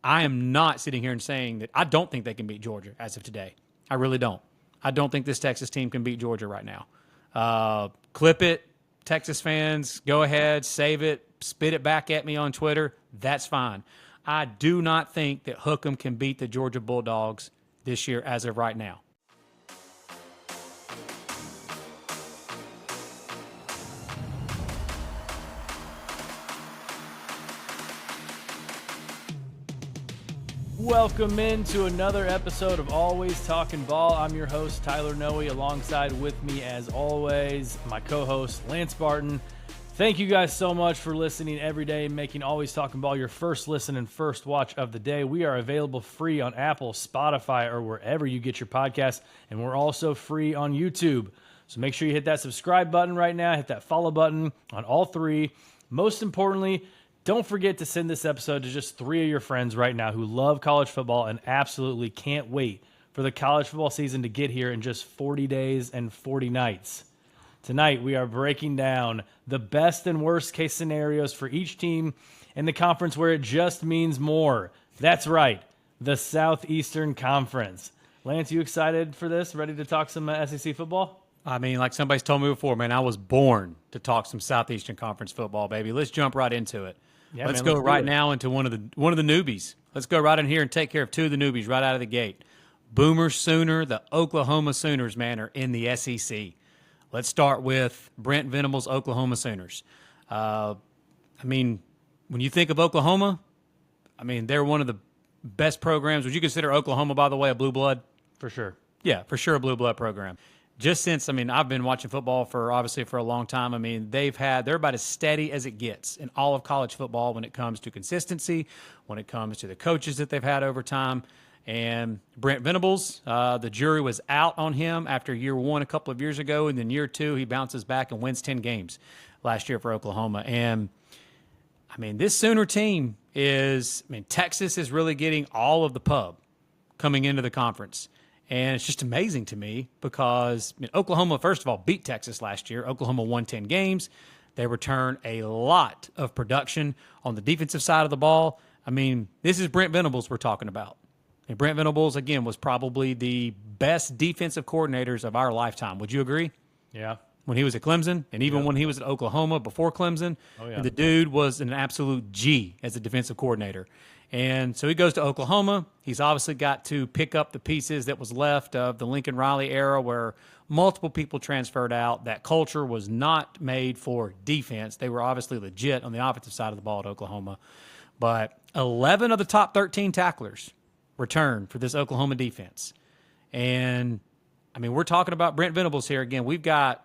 I am not sitting here and saying that I don't think they can beat Georgia as of today. I really don't. I don't think this Texas team can beat Georgia right now. Clip it, Texas fans. Go ahead, save it, spit it back at me on Twitter. That's fine. I do not think that Hookem can beat the Georgia Bulldogs this year as of right now. Welcome into another episode of Always Talking Ball. I'm your host, Tyler Noe. Alongside with me, as always, my co-host, Lance Barton. Thank you guys so much for listening every day, making Always Talking Ball your first listen and first watch of the day. We are available free on Apple, Spotify, or wherever you get your podcasts, and we're also free on YouTube. So make sure you hit that subscribe button right now, hit that follow button on all three. Most importantly, don't forget to send this episode to just 3 of your friends right now who love college football and absolutely can't wait for the college football season to get here in just 40 days and 40 nights. Tonight, we are breaking down the best and worst case scenarios for each team in the conference where it just means more. That's right, the Southeastern Conference. Lance, you excited for this? Ready to talk some SEC football? I mean, like somebody's told me before, man, I was born to talk some Southeastern Conference football, baby. Let's jump right into it. Yeah, let's man, go right now into one of the newbies. Let's go right in here and take care of two of the newbies right out of the gate. Boomersooner, the Oklahoma Sooners, man, are in the SEC. Let's start with Brent Venables' Oklahoma Sooners. I mean, when you think of Oklahoma, I mean, they're one of the best programs. Would you consider Oklahoma, by the way, a blue blood? For sure. Yeah, for sure, a blue blood program. Just since, I mean, I've been watching football for a long time. I mean, they're about as steady as it gets in all of college football when it comes to consistency, when it comes to the coaches that they've had over time. And Brent Venables, the jury was out on him after year one a couple of years ago, and then year two he bounces back and wins 10 games last year for Oklahoma. And, I mean, this Sooner team Texas is really getting all of the pub coming into the conference. And it's just amazing to me because Oklahoma, first of all, beat Texas last year. Oklahoma won 10 games. They returned a lot of production on the defensive side of the ball. I mean, this is Brent Venables we're talking about. And Brent Venables, again, was probably the best defensive coordinators of our lifetime. Would you agree? Yeah. When he was at Clemson and even when he was at Oklahoma before Clemson, the dude was an absolute G as a defensive coordinator. And so he goes to Oklahoma. He's obviously got to pick up the pieces that was left of the Lincoln Riley era where multiple people transferred out. That culture was not made for defense. They were obviously legit on the offensive side of the ball at Oklahoma. But 11 of the top 13 tacklers returned for this Oklahoma defense. And, I mean, we're talking about Brent Venables here. Again, we've got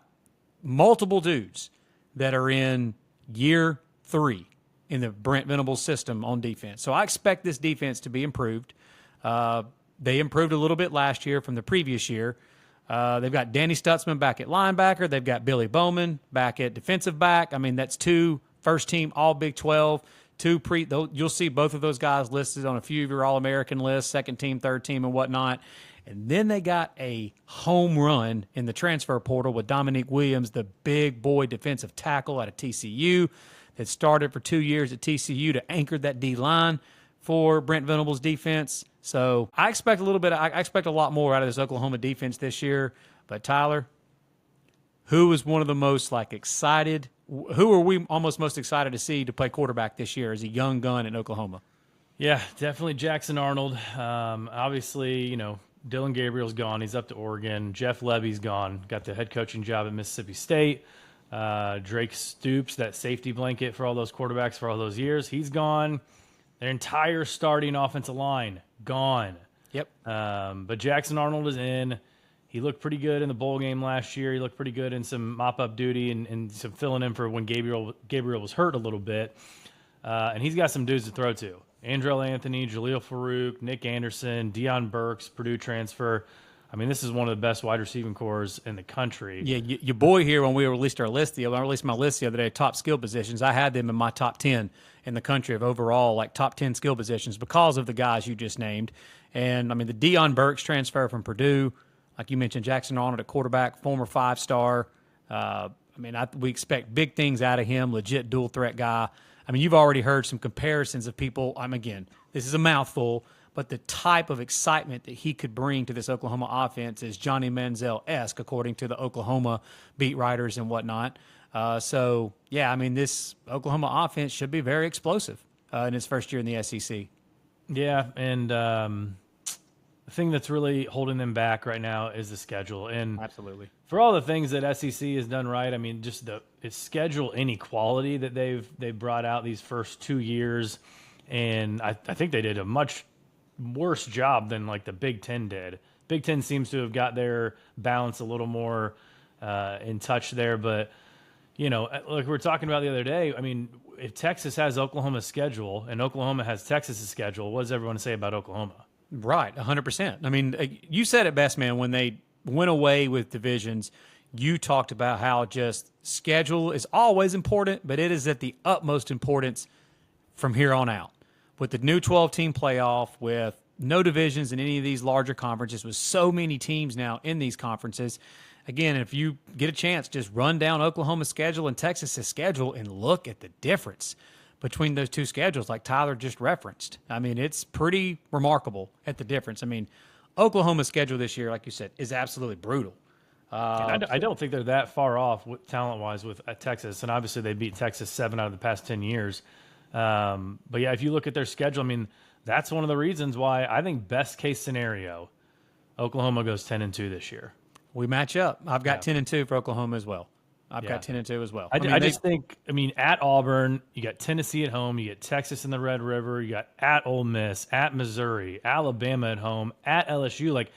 multiple dudes that are in year 3 in the Brent Venables system on defense. So I expect this defense to be improved. They improved a little bit last year from the previous year. They've got Danny Stutzman back at linebacker. They've got Billy Bowman back at defensive back. I mean, that's 2 first-team All-Big 12. You'll see both of those guys listed on a few of your All-American lists, second team, third team, and whatnot. And then they got a home run in the transfer portal with Dominique Williams, the big boy defensive tackle out of TCU that started for 2 years at TCU to anchor that D-line for Brent Venables' defense. So I expect a lot more out of this Oklahoma defense this year. But Tyler, who is one of the most excited? Who are we almost most excited to see to play quarterback this year as a young gun in Oklahoma? Yeah, definitely Jackson Arnold. Obviously, Dylan Gabriel's gone. He's up to Oregon. Jeff Levy's gone. Got the head coaching job at Mississippi State. Drake Stoops, that safety blanket for all those quarterbacks for all those years, he's gone. Their entire starting offensive line, gone. Yep. But Jackson Arnold is in. He looked pretty good in the bowl game last year. He looked pretty good in some mop-up duty and some filling in for when Gabriel was hurt a little bit. And he's got some dudes to throw to. Andrell Anthony, Jaleel Farouk, Nick Anderson, Deion Burks, Purdue transfer. I mean, this is one of the best wide receiving corps in the country. Yeah, your boy here, when we released our list, I released my list the other day, top skill positions, I had them in my top 10 in the country of overall, top 10 skill positions because of the guys you just named. And, I mean, the Deion Burks transfer from Purdue, like you mentioned, Jackson Arnold at quarterback, former 5-star. We expect big things out of him, legit dual threat guy. I mean, you've already heard some comparisons of people. Again, this is a mouthful, but the type of excitement that he could bring to this Oklahoma offense is Johnny Manziel-esque, according to the Oklahoma beat writers and whatnot. So, yeah, I mean, this Oklahoma offense should be very explosive in its first year in the SEC. Yeah, and the thing that's really holding them back right now is the schedule. And absolutely, for all the things that SEC has done right, I mean, just it's schedule inequality that they've brought out these first 2 years, and I think they did a much worse job than like the Big Ten did. Big Ten seems to have got their balance a little more in touch there, but like we were talking about the other day, I mean, if Texas has Oklahoma's schedule and Oklahoma has Texas's schedule, what does everyone say about Oklahoma? Right, 100%. I mean, you said it best, man. When they went away with divisions, you talked about how just schedule is always important, but it is at the utmost importance from here on out. With the new 12-team playoff, with no divisions in any of these larger conferences, with so many teams now in these conferences, again, if you get a chance, just run down Oklahoma's schedule and Texas's schedule and look at the difference between those two schedules, like Tyler just referenced. I mean, it's pretty remarkable at the difference. I mean, Oklahoma's schedule this year, like you said, is absolutely brutal. I don't think they're that far off talent-wise with Texas, and obviously they beat Texas 7 out of the past 10 years. But, yeah, if you look at their schedule, I mean, that's one of the reasons why I think best-case scenario, Oklahoma goes 10-2 this year. We match up. I've got 10-2 for Oklahoma as well. I've got 10-2 as well. I just think, at Auburn, you got Tennessee at home, you get Texas in the Red River, you got at Ole Miss, at Missouri, Alabama at home, at LSU. Like,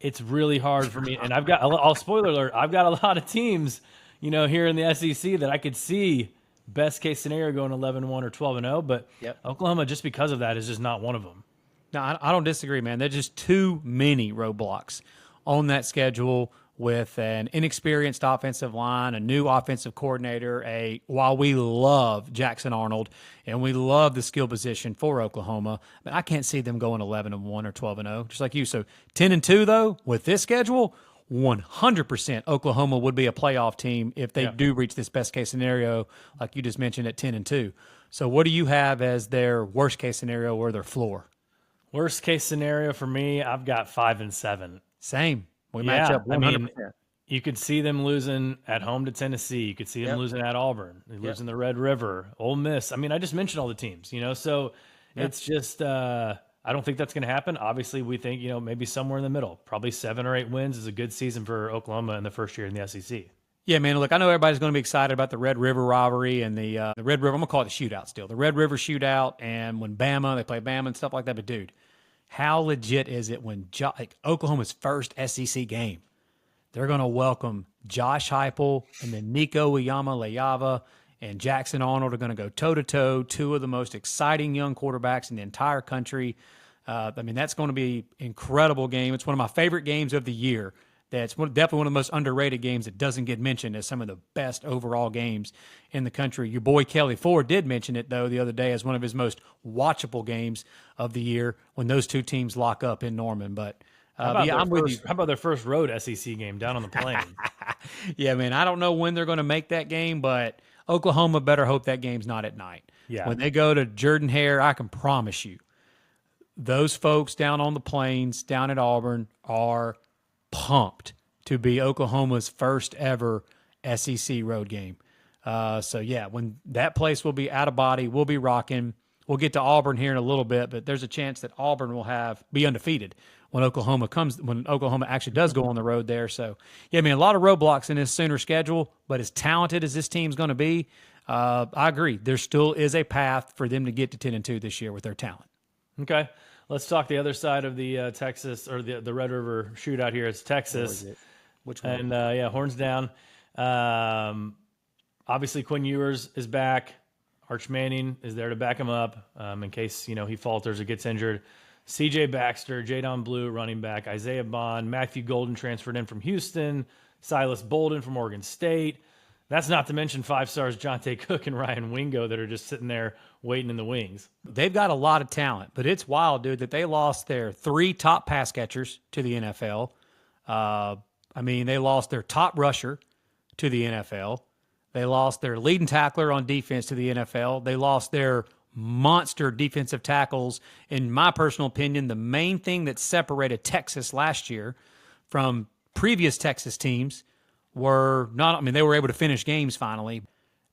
it's really hard for me. And I'll spoiler alert, I've got a lot of teams, here in the SEC that I could see best case scenario going 11-1 or 12-0. But Oklahoma, just because of that, is just not one of them. No, I don't disagree, man. There's just too many roadblocks on that schedule with an inexperienced offensive line, a new offensive coordinator, while we love Jackson Arnold and we love the skill position for Oklahoma, but I can't see them going 11-1 or 12-0, just like you. So 10-2, though, with this schedule, 100% Oklahoma would be a playoff team if they do reach this best-case scenario, like you just mentioned, at 10-2. So what do you have as their worst-case scenario or their floor? Worst-case scenario for me, I've got 5-7. Same. We match up 100%. I mean, you could see them losing at home to Tennessee. You could see them losing at Auburn, losing the Red River, Ole Miss. I mean, I just mentioned all the teams, so it's just I don't think that's going to happen. Obviously, we think, maybe somewhere in the middle. Probably 7 or 8 wins is a good season for Oklahoma in the first year in the SEC. Yeah, man, look, I know everybody's going to be excited about the Red River rivalry and the Red River. I'm going to call it the shootout still. The Red River shootout, and when they play Bama and stuff like that. But, dude, how legit is it when Oklahoma's first SEC game, they're going to welcome Josh Heupel and then Nico Uyama-Leava and Jackson Arnold are going to go toe-to-toe, two of the most exciting young quarterbacks in the entire country. That's going to be an incredible game. It's one of my favorite games of the year. That's definitely one of the most underrated games that doesn't get mentioned as some of the best overall games in the country. Your boy Kelly Ford did mention it, though, the other day as one of his most watchable games of the year when those two teams lock up in Norman. But I'm with you. How about their first road SEC game down on the plain? Yeah, man, I don't know when they're going to make that game, but Oklahoma better hope that game's not at night. Yeah. When they go to Jordan-Hare, I can promise you, those folks down on the plains, down at Auburn, are pumped to be Oklahoma's first ever SEC road game. When that place will be out of body, we'll be rocking. We'll get to Auburn here in a little bit, but there's a chance that Auburn will be undefeated when Oklahoma actually does go on the road there. So, yeah, I mean, a lot of roadblocks in this Sooner schedule, but as talented as this team's going to be, I agree. There still is a path for them to get to 10-2 this year with their talent. Okay. Let's talk the other side of the Texas or the Red River shootout here. It's Texas. Which one? And, horns down. Obviously, Quinn Ewers is back. Arch Manning is there to back him up in case, he falters or gets injured. C.J. Baxter, Jadon Blue, running back. Isaiah Bond, Matthew Golden transferred in from Houston. Silas Bolden from Oregon State. That's not to mention 5-stars Jonte Cook and Ryan Wingo that are just sitting there waiting in the wings. They've got a lot of talent, but it's wild, dude, that they lost their 3 top pass catchers to the NFL. They lost their top rusher to the NFL. They lost their leading tackler on defense to the NFL. They lost their monster defensive tackles. In my personal opinion, the main thing that separated Texas last year from previous Texas teams were not, I mean, they were able to finish games finally.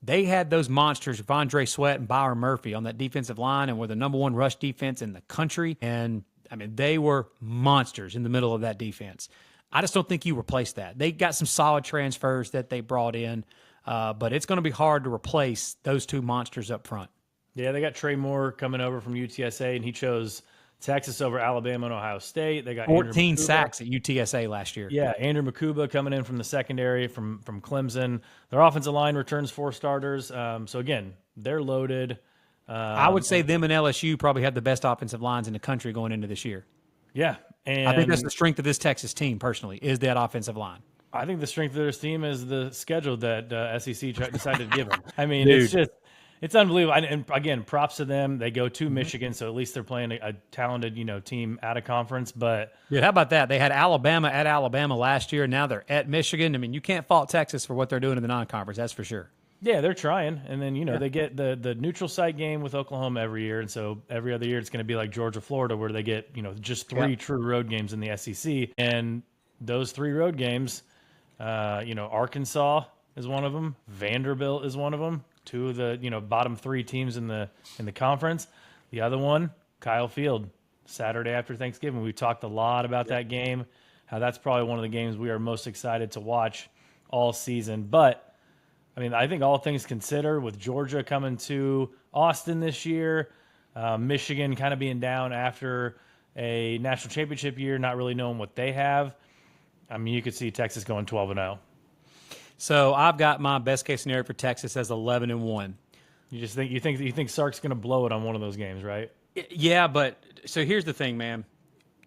They had those monsters, Vondre Sweat and Byron Murphy, on that defensive line and were the number one rush defense in the country. And, I mean, they were monsters in the middle of that defense. I just don't think you replace that. They got some solid transfers that they brought in, but it's going to be hard to replace those two monsters up front. Yeah, they got Trey Moore coming over from UTSA, and he chose Texas over Alabama and Ohio State. They got 14 sacks at UTSA last year. Yeah, Andrew Makuba coming in from the secondary from Clemson. Their offensive line returns 4 starters. So, again, they're loaded. I would say them and LSU probably have the best offensive lines in the country going into this year. Yeah. And I think that's the strength of this Texas team, personally, is that offensive line. I think the strength of this team is the schedule that SEC decided to give them. I mean, Dude. it's unbelievable. And again, props to them. They go to Michigan, so at least they're playing a talented, team out of conference. But yeah, how about that? They had Alabama at Alabama last year, and now they're at Michigan. I mean, you can't fault Texas for what they're doing in the non-conference, that's for sure. Yeah, they're trying. And then, they get the neutral site game with Oklahoma every year. And so every other year it's going to be like Georgia, Florida, where they get, just 3 true road games in the SEC. And those 3 road games, Arkansas is one of them. Vanderbilt is one of them. 2 of the, bottom 3 teams in the conference. The other one, Kyle Field, Saturday after Thanksgiving. We talked a lot about that game, how that's probably one of the games we are most excited to watch all season. But I mean, I think all things considered, with Georgia coming to Austin this year, Michigan kind of being down after a national championship year, not really knowing what they have. I mean, you could see Texas going 12-0. So I've got my best case scenario for Texas as 11-1. You think Sark's going to blow it on one of those games, right? Yeah, but so here's the thing, man.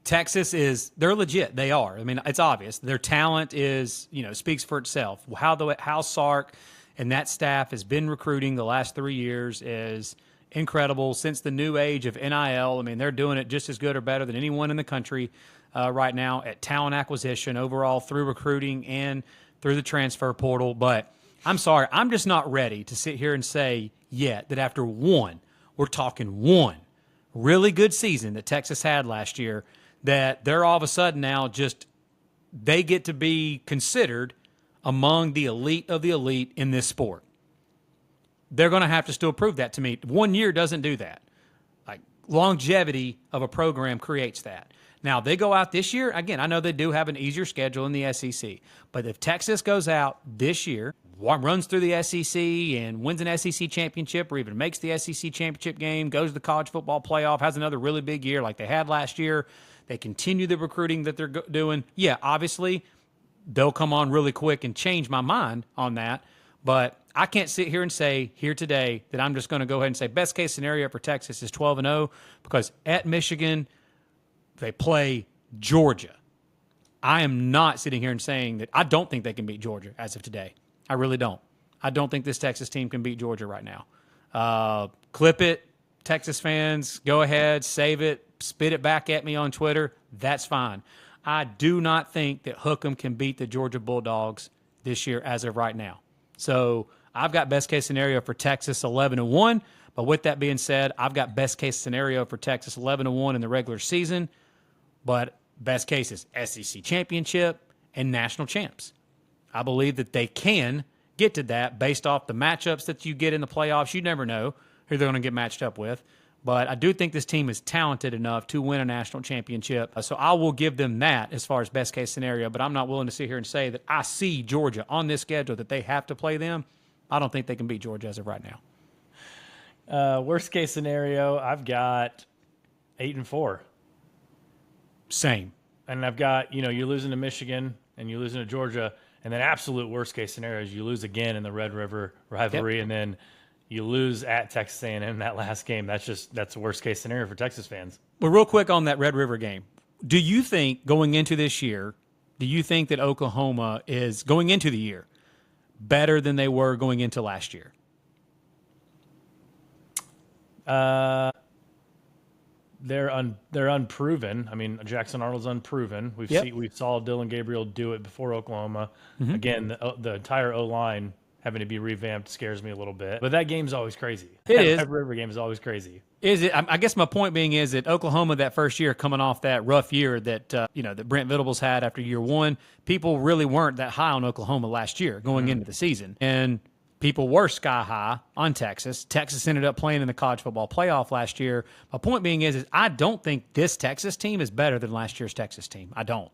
Texas they're legit. They are. I mean, it's obvious. Their talent speaks for itself. How Sark and that staff has been recruiting the last 3 years is incredible. Since the new age of NIL, I mean, they're doing it just as good or better than anyone in the country right now at talent acquisition overall through recruiting and through the transfer portal. But I'm sorry, I'm just not ready to sit here and say yet that after we're talking one really good season that Texas had last year, that they're all of a sudden now they get to be considered among the elite of the elite in this sport. They're going to have to still prove that to me. 1 year doesn't do that. Like, longevity of a program creates that. Now, they go out this year. Again, I know they do have an easier schedule in the SEC. But if Texas goes out this year, runs through the SEC and wins an SEC championship or even makes the SEC championship game, goes to the college football playoff, has another really big year like they had last year, they continue the recruiting that they're doing, yeah, obviously they'll come on really quick and change my mind on that. But I can't sit here and say here today that I'm just going to go ahead and say best case scenario for Texas is 12-0 because at Michigan, they play Georgia. I am not sitting here and saying that I don't think they can beat Georgia as of today. I really don't. I don't think this Texas team can beat Georgia right now. Clip it, Texas fans. Go ahead, save it, spit it back at me on Twitter. That's fine. I do not think that Hookem can beat the Georgia Bulldogs this year as of right now. So I've got best case scenario for Texas 11-1. But with that being said, I've got best case scenario for Texas 11-1 in the regular season. But best case is SEC championship and national champs. I believe that they can get to that based off the matchups that you get in the playoffs. You never know who they're going to get matched up with. But I do think this team is talented enough to win a national championship. So I will give them that as far as best case scenario. But I'm not willing to sit here and say that I see Georgia on this schedule that they have to play them. I don't think they can beat Georgia as of right now. Worst case scenario, I've got 8-4. Same. And I've got, you're losing to Michigan and you're losing to Georgia. And then absolute worst case scenario is you lose again in the Red River rivalry. Yep. And then you lose at Texas A&M in that last game. That's the worst case scenario for Texas fans. Well, real quick on that Red River game. Do you think going into this year, that Oklahoma is going into the year better than they were going into last year? They're unproven. I mean, Jackson Arnold's unproven. We saw Dylan Gabriel do it before Oklahoma. Mm-hmm. Again, the entire O-line having to be revamped scares me a little bit. But that game's always crazy. It is. Every game is always crazy. Is it? I guess my point being is that Oklahoma that first year, coming off that rough year that that Brent Venables had after year one, people really weren't that high on Oklahoma last year going into the season, and people were sky high on Texas. Texas ended up playing in the college football playoff last year. My point being is I don't think this Texas team is better than last year's Texas team. I don't.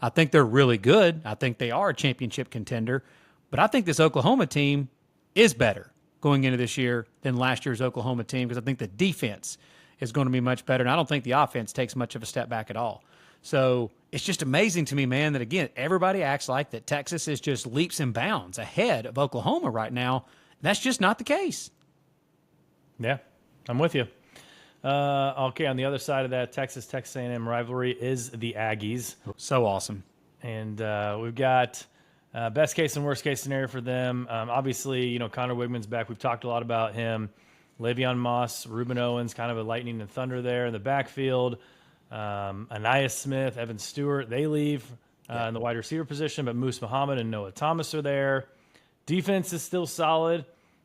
I think they're really good. I think they are a championship contender. But I think this Oklahoma team is better going into this year than last year's Oklahoma team because I think the defense is going to be much better. And I don't think the offense takes much of a step back at all. So it's just amazing to me, man, that, again, everybody acts like that Texas is just leaps and bounds ahead of Oklahoma right now. That's just not the case. Yeah, I'm with you. Okay, on the other side of that Texas A&M rivalry is the Aggies. So awesome. And we've got best case and worst case scenario for them. Obviously, Connor Wigman's back. We've talked a lot about him. Le'Veon Moss, Reuben Owens, kind of a lightning and thunder there in the backfield. Aniyah Smith, Evan Stewart, they leave in the wide receiver position, but Moose Muhammad and Noah Thomas are there. Defense is still solid,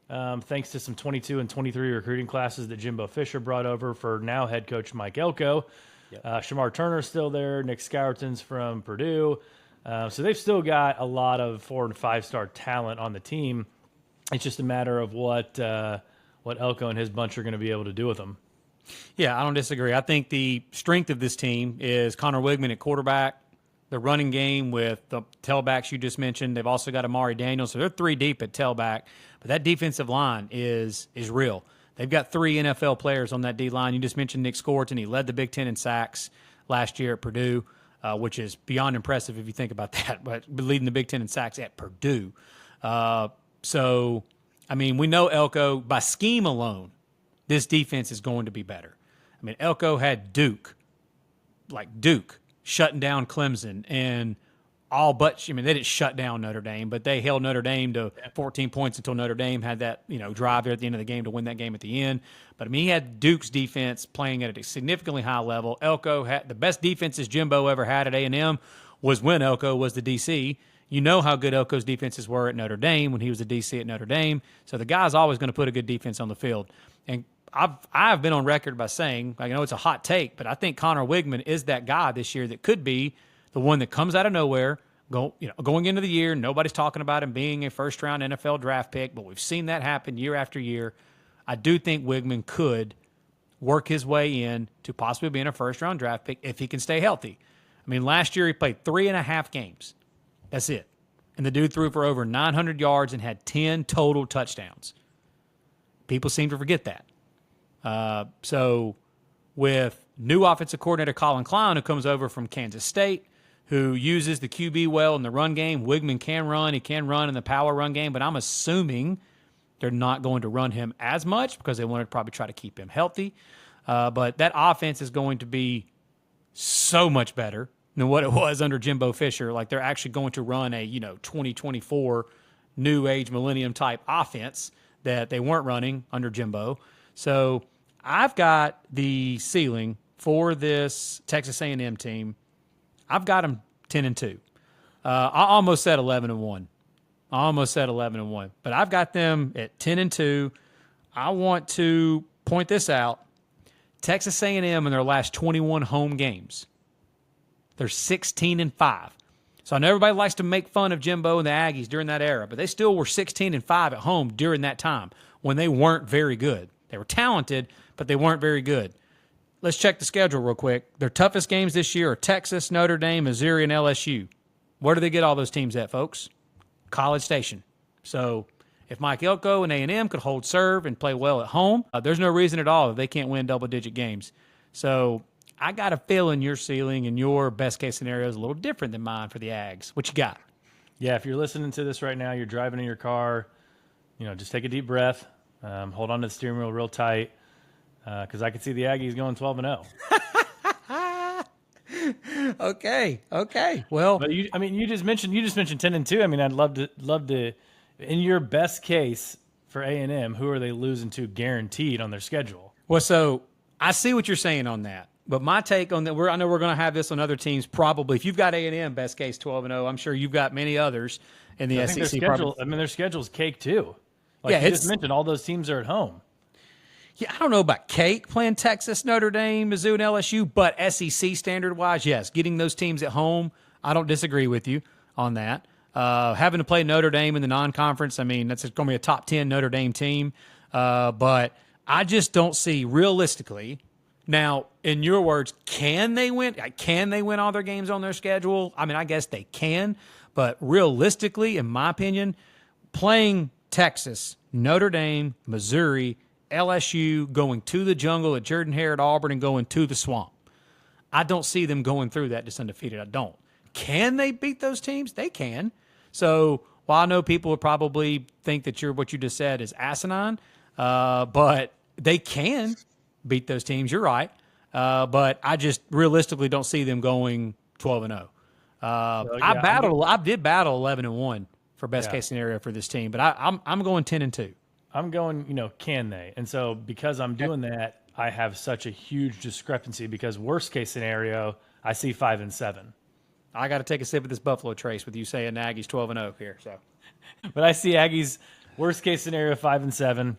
thanks to some 22 and 23 recruiting classes that Jimbo Fisher brought over for now head coach Mike Elko. Yep. Shamar Turner's still there. Nick Scourton's from Purdue. So they've still got a lot of 4- and 5-star talent on the team. It's just a matter of what Elko and his bunch are going to be able to do with them. Yeah, I don't disagree. I think the strength of this team is Connor Wigman at quarterback, the running game with the tailbacks you just mentioned. They've also got Amari Daniels, so they're 3 deep at tailback. But that defensive line is real. They've got 3 NFL players on that D-line. You just mentioned Nick Scourton. He led the Big Ten in sacks last year at Purdue, which is beyond impressive if you think about that, but leading the Big Ten in sacks at Purdue. So, I mean, we know Elko, by scheme alone, this defense is going to be better. I mean, Elko had Duke, shutting down Clemson and all but, they didn't shut down Notre Dame, but they held Notre Dame to 14 points until Notre Dame had that, drive there at the end of the game to win that game at the end. But, he had Duke's defense playing at a significantly high level. Elko had the best defenses Jimbo ever had at A&M was when Elko was the DC. You know how good Elko's defenses were at Notre Dame when he was the DC at Notre Dame. So the guy's always going to put a good defense on the field. And I've been on record by saying, I know it's a hot take, but I think Connor Wigman is that guy this year that could be the one that comes out of nowhere, going into the year. Nobody's talking about him being a first-round NFL draft pick, but we've seen that happen year after year. I do think Wigman could work his way in to possibly being a first-round draft pick if he can stay healthy. Last year he played 3.5 games. That's it. And the dude threw for over 900 yards and had 10 total touchdowns. People seem to forget that. So with new offensive coordinator Colin Klein, who comes over from Kansas State, who uses the QB well in the run game, Wigman can run. He can run in the power run game, but I'm assuming they're not going to run him as much because they want to probably try to keep him healthy. But that offense is going to be so much better than what it was under Jimbo Fisher. Like, they're actually going to run a 2024 new age millennium type offense that they weren't running under Jimbo. So I've got the ceiling for this Texas A&M team. I've got them 10-2. I almost said 11-1. But I've got them at 10-2. I want to point this out. Texas A&M in their last 21 home games, they're 16-5. So I know everybody likes to make fun of Jimbo and the Aggies during that era, but they still were 16-5 at home during that time when they weren't very good. They were talented, but they weren't very good. Let's check the schedule real quick. Their toughest games this year are Texas, Notre Dame, Missouri, and LSU. Where do they get all those teams at, folks? College Station. So if Mike Elko and A&M could hold serve and play well at home, there's no reason at all that they can't win double-digit games. So I got a feeling your ceiling and your best-case scenario is a little different than mine for the Ags. What you got? Yeah, if you're listening to this right now, you're driving in your car, just take a deep breath. Hold on to the steering wheel real tight, because I could see the Aggies going 12-0. Okay. Well, but you just mentioned 10-2. I'd love to. In your best case for A&M, who are they losing to guaranteed on their schedule? Well, so I see what you're saying on that. But my take on that, I know we're going to have this on other teams probably. If you've got A&M, best case 12-0, I'm sure you've got many others in the SEC. Their schedule's cake too. Like yeah, you just mentioned, all those teams are at home. Yeah, I don't know about cake playing Texas, Notre Dame, Mizzou, and LSU, but SEC standard-wise, yes, getting those teams at home, I don't disagree with you on that. Having to play Notre Dame in the non-conference, I mean, that's going to be a top 10 Notre Dame team. But I just don't see realistically. Now, in your words, can they win? Can they win all their games on their schedule? I mean, I guess they can. But realistically, in my opinion, playing Texas, Notre Dame, Missouri, LSU, going to the jungle at Jordan-Hare at Auburn, and going to the swamp, I don't see them going through that just undefeated. I don't. Can they beat those teams? They can. So while I know people would probably think that what you just said is asinine, but they can beat those teams. You're right. But I just realistically don't see them going 12-0. I did battle 11-1 for best case scenario for this team, but I'm going 10-2. I'm going, can they? And so because I'm doing that, I have such a huge discrepancy because worst case scenario, I see 5-7. I got to take a sip of this Buffalo Trace with you saying Aggies 12-0 here. So, but I see Aggies worst case scenario 5-7,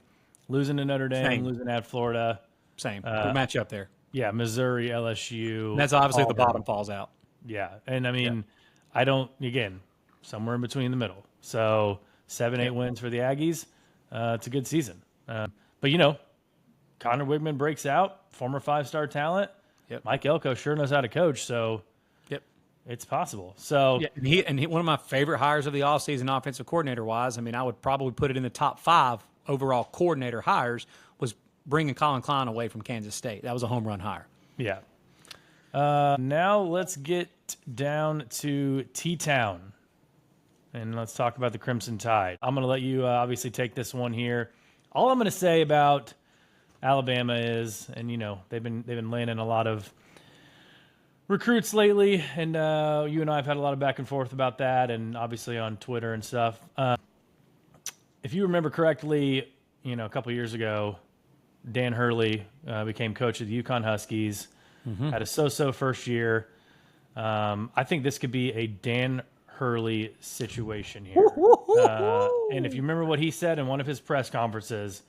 losing to Notre Dame, losing at Florida. Same. We match up there. Yeah, Missouri, LSU. And that's obviously if the bottom falls out. Yeah, and I mean, I don't. Again, somewhere in between the middle. So 7-8 wins for the Aggies. It's a good season. But Connor Wigman breaks out, former 5-star talent. Yep. Mike Elko sure knows how to coach. So. It's possible. So and he one of my favorite hires of the offseason offensive coordinator wise, I mean, I would probably put it in the top 5 overall coordinator hires, was bringing Colin Klein away from Kansas State. That was a home run hire. Yeah. Now let's get down to T-Town, and let's talk about the Crimson Tide. I'm going to let you obviously take this one here. All I'm going to say about Alabama is, and they've been landing a lot of recruits lately, and you and I have had a lot of back and forth about that, and obviously on Twitter and stuff. If you remember correctly, a couple of years ago, Dan Hurley became coach of the UConn Huskies, had a so-so first year. I think this could be a Dan Hurley situation here. And if you remember what he said in one of his press conferences,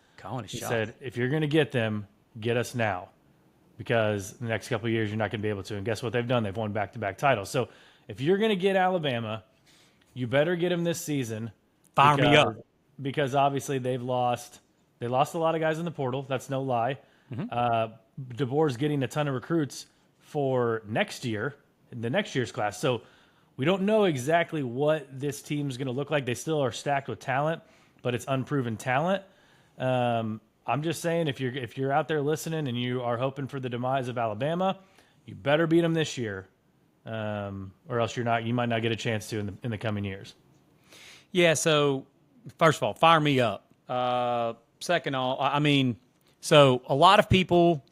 he said, if you're going to get them, get us now. Because the next couple of years you're not going to be able to. And guess what they've done? They've won back-to-back titles. So if you're going to get Alabama, you better get them this season. Fire me up. Because obviously they lost a lot of guys in the portal. That's no lie. DeBoer's getting a ton of recruits for next year, in the next year's class. So we don't know exactly what this team's going to look like. They still are stacked with talent, but it's unproven talent. I'm just saying, if you're out there listening and you are hoping for the demise of Alabama, you better beat them this year, or else you might not get a chance to in the coming years. Yeah. So first of all, fire me up. Second of all, so a lot of people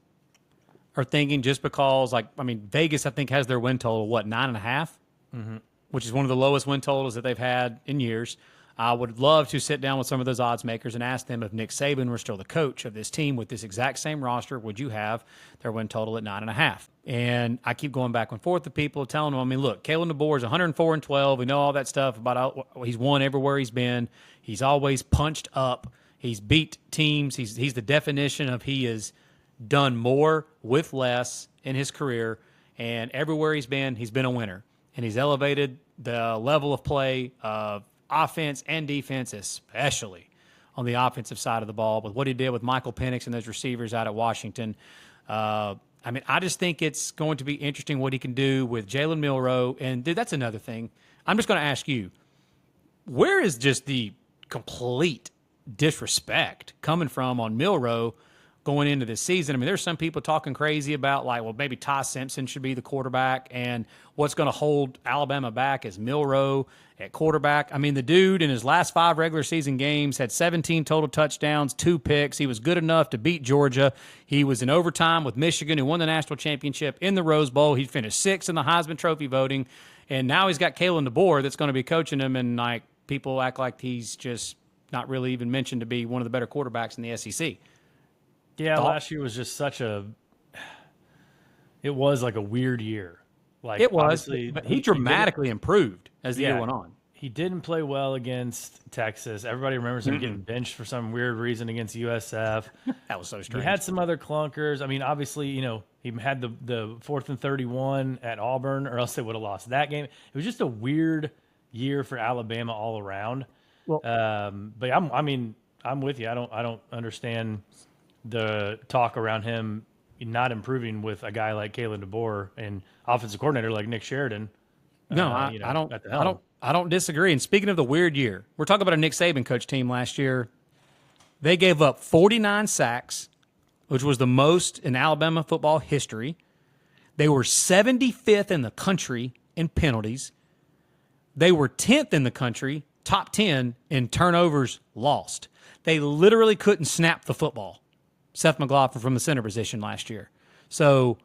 are thinking just because, Vegas I think has their win total 9.5, which is one of the lowest win totals that they've had in years. I would love to sit down with some of those odds makers and ask them if Nick Saban were still the coach of this team with this exact same roster, would you have their win total at 9.5? And I keep going back and forth to people, telling them, look, Kalen DeBoer is 104-12. We know all that stuff about he's won everywhere he's been. He's always punched up. He's beat teams. He's the definition of he has done more with less in his career. And everywhere he's been a winner. And he's elevated the level of play of offense and defense, especially on the offensive side of the ball, with what he did with Michael Penix and those receivers out at Washington. I just think it's going to be interesting what he can do with Jalen Milroe. And, dude, that's another thing. I'm just going to ask you, where is just the complete disrespect coming from on Milroe going into this season? There's some people talking crazy about, maybe Ty Simpson should be the quarterback, and what's going to hold Alabama back is Milroe at quarterback. The dude in his last 5 regular season games had 17 total touchdowns, 2 picks. He was good enough to beat Georgia. He was in overtime with Michigan, who won the national championship in the Rose Bowl. He finished 6th in the Heisman Trophy voting, and now he's got Kalen DeBoer that's going to be coaching him, and people act like he's just not really even mentioned to be one of the better quarterbacks in the SEC. Yeah, last year was just such a It was like a weird year. Like it was, but he dramatically improved as the year went on. He didn't play well against Texas. Everybody remembers him getting benched for some weird reason against USF. That was so strange. He had some other clunkers. I mean, obviously, you know, he had the 4th and 31 at Auburn, or else they would have lost that game. It was just a weird year for Alabama all around. Well, but I'm with you. I don't understand the talk around him not improving with a guy like Kalen DeBoer and offensive coordinator like Nick Sheridan. No, I don't disagree. And speaking of the weird year, we're talking about a Nick Saban coach team last year. They gave up 49 sacks, which was the most in Alabama football history. They were 75th in the country in penalties. They were 10th in the country, top 10 in turnovers lost. They literally couldn't snap the football. Seth McLaughlin from the center position last year. So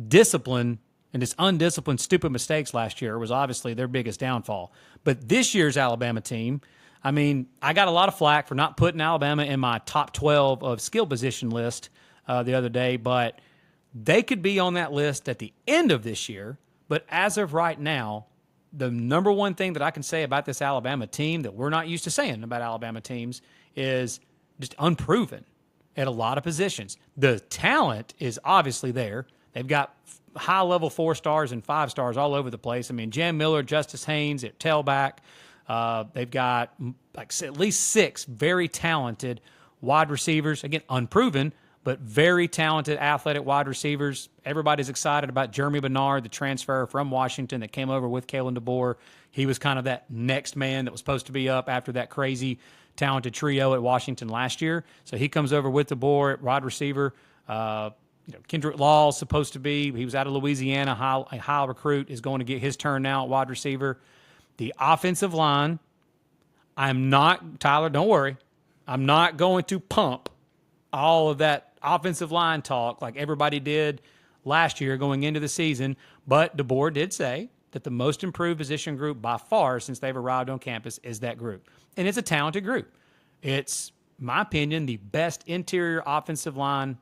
discipline and just undisciplined, stupid mistakes last year was obviously their biggest downfall. But this year's Alabama team, I mean, I got a lot of flack for not putting Alabama in my top 12 of skill position list the other day, but they could be on that list at the end of this year. But as of right now, the number one thing that I can say about this Alabama team that we're not used to saying about Alabama teams is just unproven at a lot of positions. The talent is obviously there. They've got high-level 4 stars and 5 stars all over the place. I mean, Jam Miller, Justice Haynes at tailback. They've got at least 6 very talented wide receivers. Again, unproven, but very talented athletic wide receivers. Everybody's excited about Jeremy Bernard, the transfer from Washington that came over with Kalen DeBoer. He was kind of that next man that was supposed to be up after that crazy talented trio at Washington last year. So he comes over with DeBoer at wide receiver. Kendrick Law is supposed to be. He was out of Louisiana. A high recruit is going to get his turn now at wide receiver. The offensive line, Tyler, don't worry. I'm not going to pump all of that offensive line talk like everybody did last year going into the season. But DeBoer did say that the most improved position group by far since they've arrived on campus is that group. And it's a talented group. It's, in my opinion, the best interior offensive line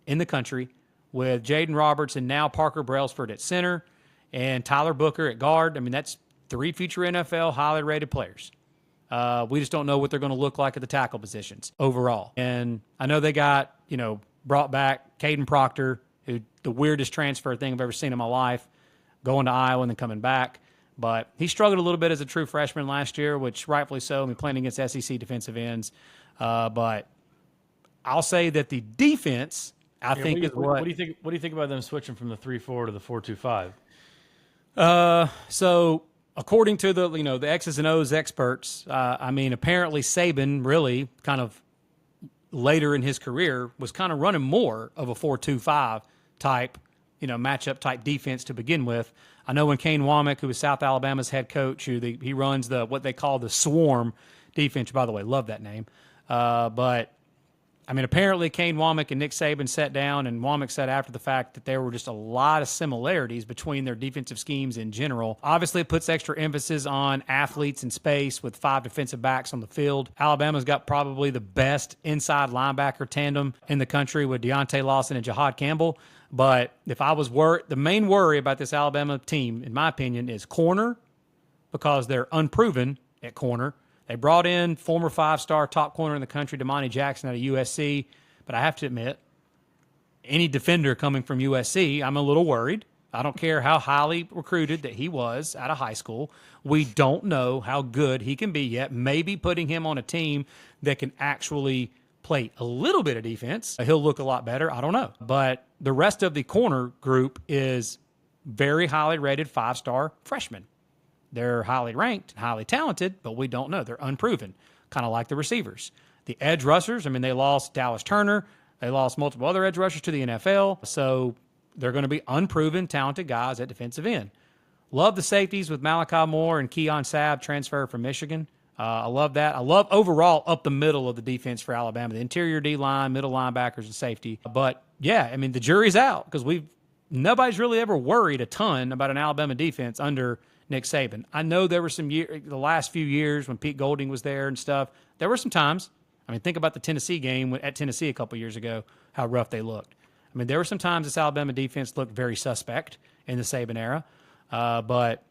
in the country with Jaden Roberts and now Parker Brailsford at center and Tyler Booker at guard. I mean, that's 3 future NFL highly rated players. We just don't know what they're going to look like at the tackle positions overall. And I know they got, brought back Caden Proctor, who the weirdest transfer thing I've ever seen in my life, going to Iowa and then coming back. But he struggled a little bit as a true freshman last year, which rightfully so. I mean, playing against SEC defensive ends. But I'll say that the defense, I think, is what do you think? What do you think about them switching from the 3-4 to the 4-2-5? So according to the X's and O's experts, apparently Saban really kind of later in his career was kind of running more of a 4-2-5 type, matchup type defense to begin with. I know when Kane Womack, who is South Alabama's head coach, he runs what they call the swarm defense. By the way, love that name. But apparently Kane Womack and Nick Saban sat down, and Womack said after the fact that there were just a lot of similarities between their defensive schemes in general. Obviously, it puts extra emphasis on athletes in space with 5 defensive backs on the field. Alabama's got probably the best inside linebacker tandem in the country with Deontay Lawson and Jahad Campbell. But if I was the main worry about this Alabama team, in my opinion, is corner, because they're unproven at corner. They brought in former 5-star top corner in the country, Damani Jackson out of USC. But I have to admit, any defender coming from USC, I'm a little worried. I don't care how highly recruited that he was out of high school. We don't know how good he can be yet. Maybe putting him on a team that can actually play a little bit of defense, he'll look a lot better. I don't know. But the rest of the corner group is very highly rated 5-star freshmen. They're highly ranked, highly talented, but we don't know. They're unproven, kind of like the receivers. The edge rushers, they lost Dallas Turner. They lost multiple other edge rushers to the NFL. So they're going to be unproven, talented guys at defensive end. Love the safeties with Malachi Moore and Keon Sabb, transfer from Michigan. I love that. I love overall up the middle of the defense for Alabama, the interior D-line, middle linebackers, and safety. But, yeah, the jury's out because nobody's really ever worried a ton about an Alabama defense under Nick Saban. I know there were the last few years when Pete Golding was there and stuff, there were some times. Think about the Tennessee game at Tennessee a couple years ago, how rough they looked. I mean, there were some times this Alabama defense looked very suspect in the Saban era, but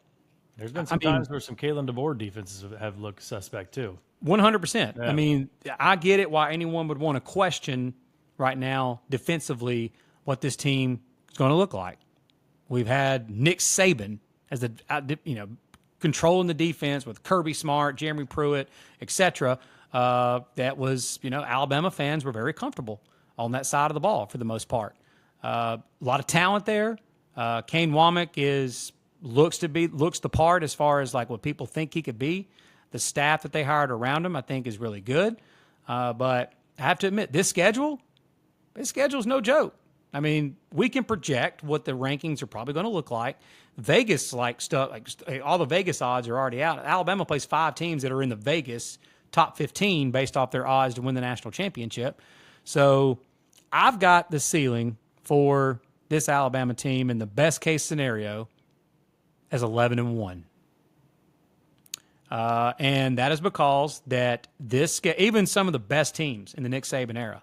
there's been some times where some Kalen DeBoer defenses have looked suspect too. 100%. Yeah. I mean, I get it why anyone would want to question right now defensively what this team is going to look like. We've had Nick Saban as the controlling the defense with Kirby Smart, Jeremy Pruitt, etc. That was, Alabama fans were very comfortable on that side of the ball for the most part. A lot of talent there. Kane Womack looks the part as far as like what people think he could be. The staff that they hired around him, I think, is really good. But I have to admit, this schedule is no joke. I mean, we can project what the rankings are probably going to look like. Vegas stuff, all the Vegas odds are already out. Alabama plays 5 teams that are in the Vegas top 15 based off their odds to win the national championship. So I've got the ceiling for this Alabama team in the best case scenario as 11-1. And that is because that even some of the best teams in the Nick Saban era,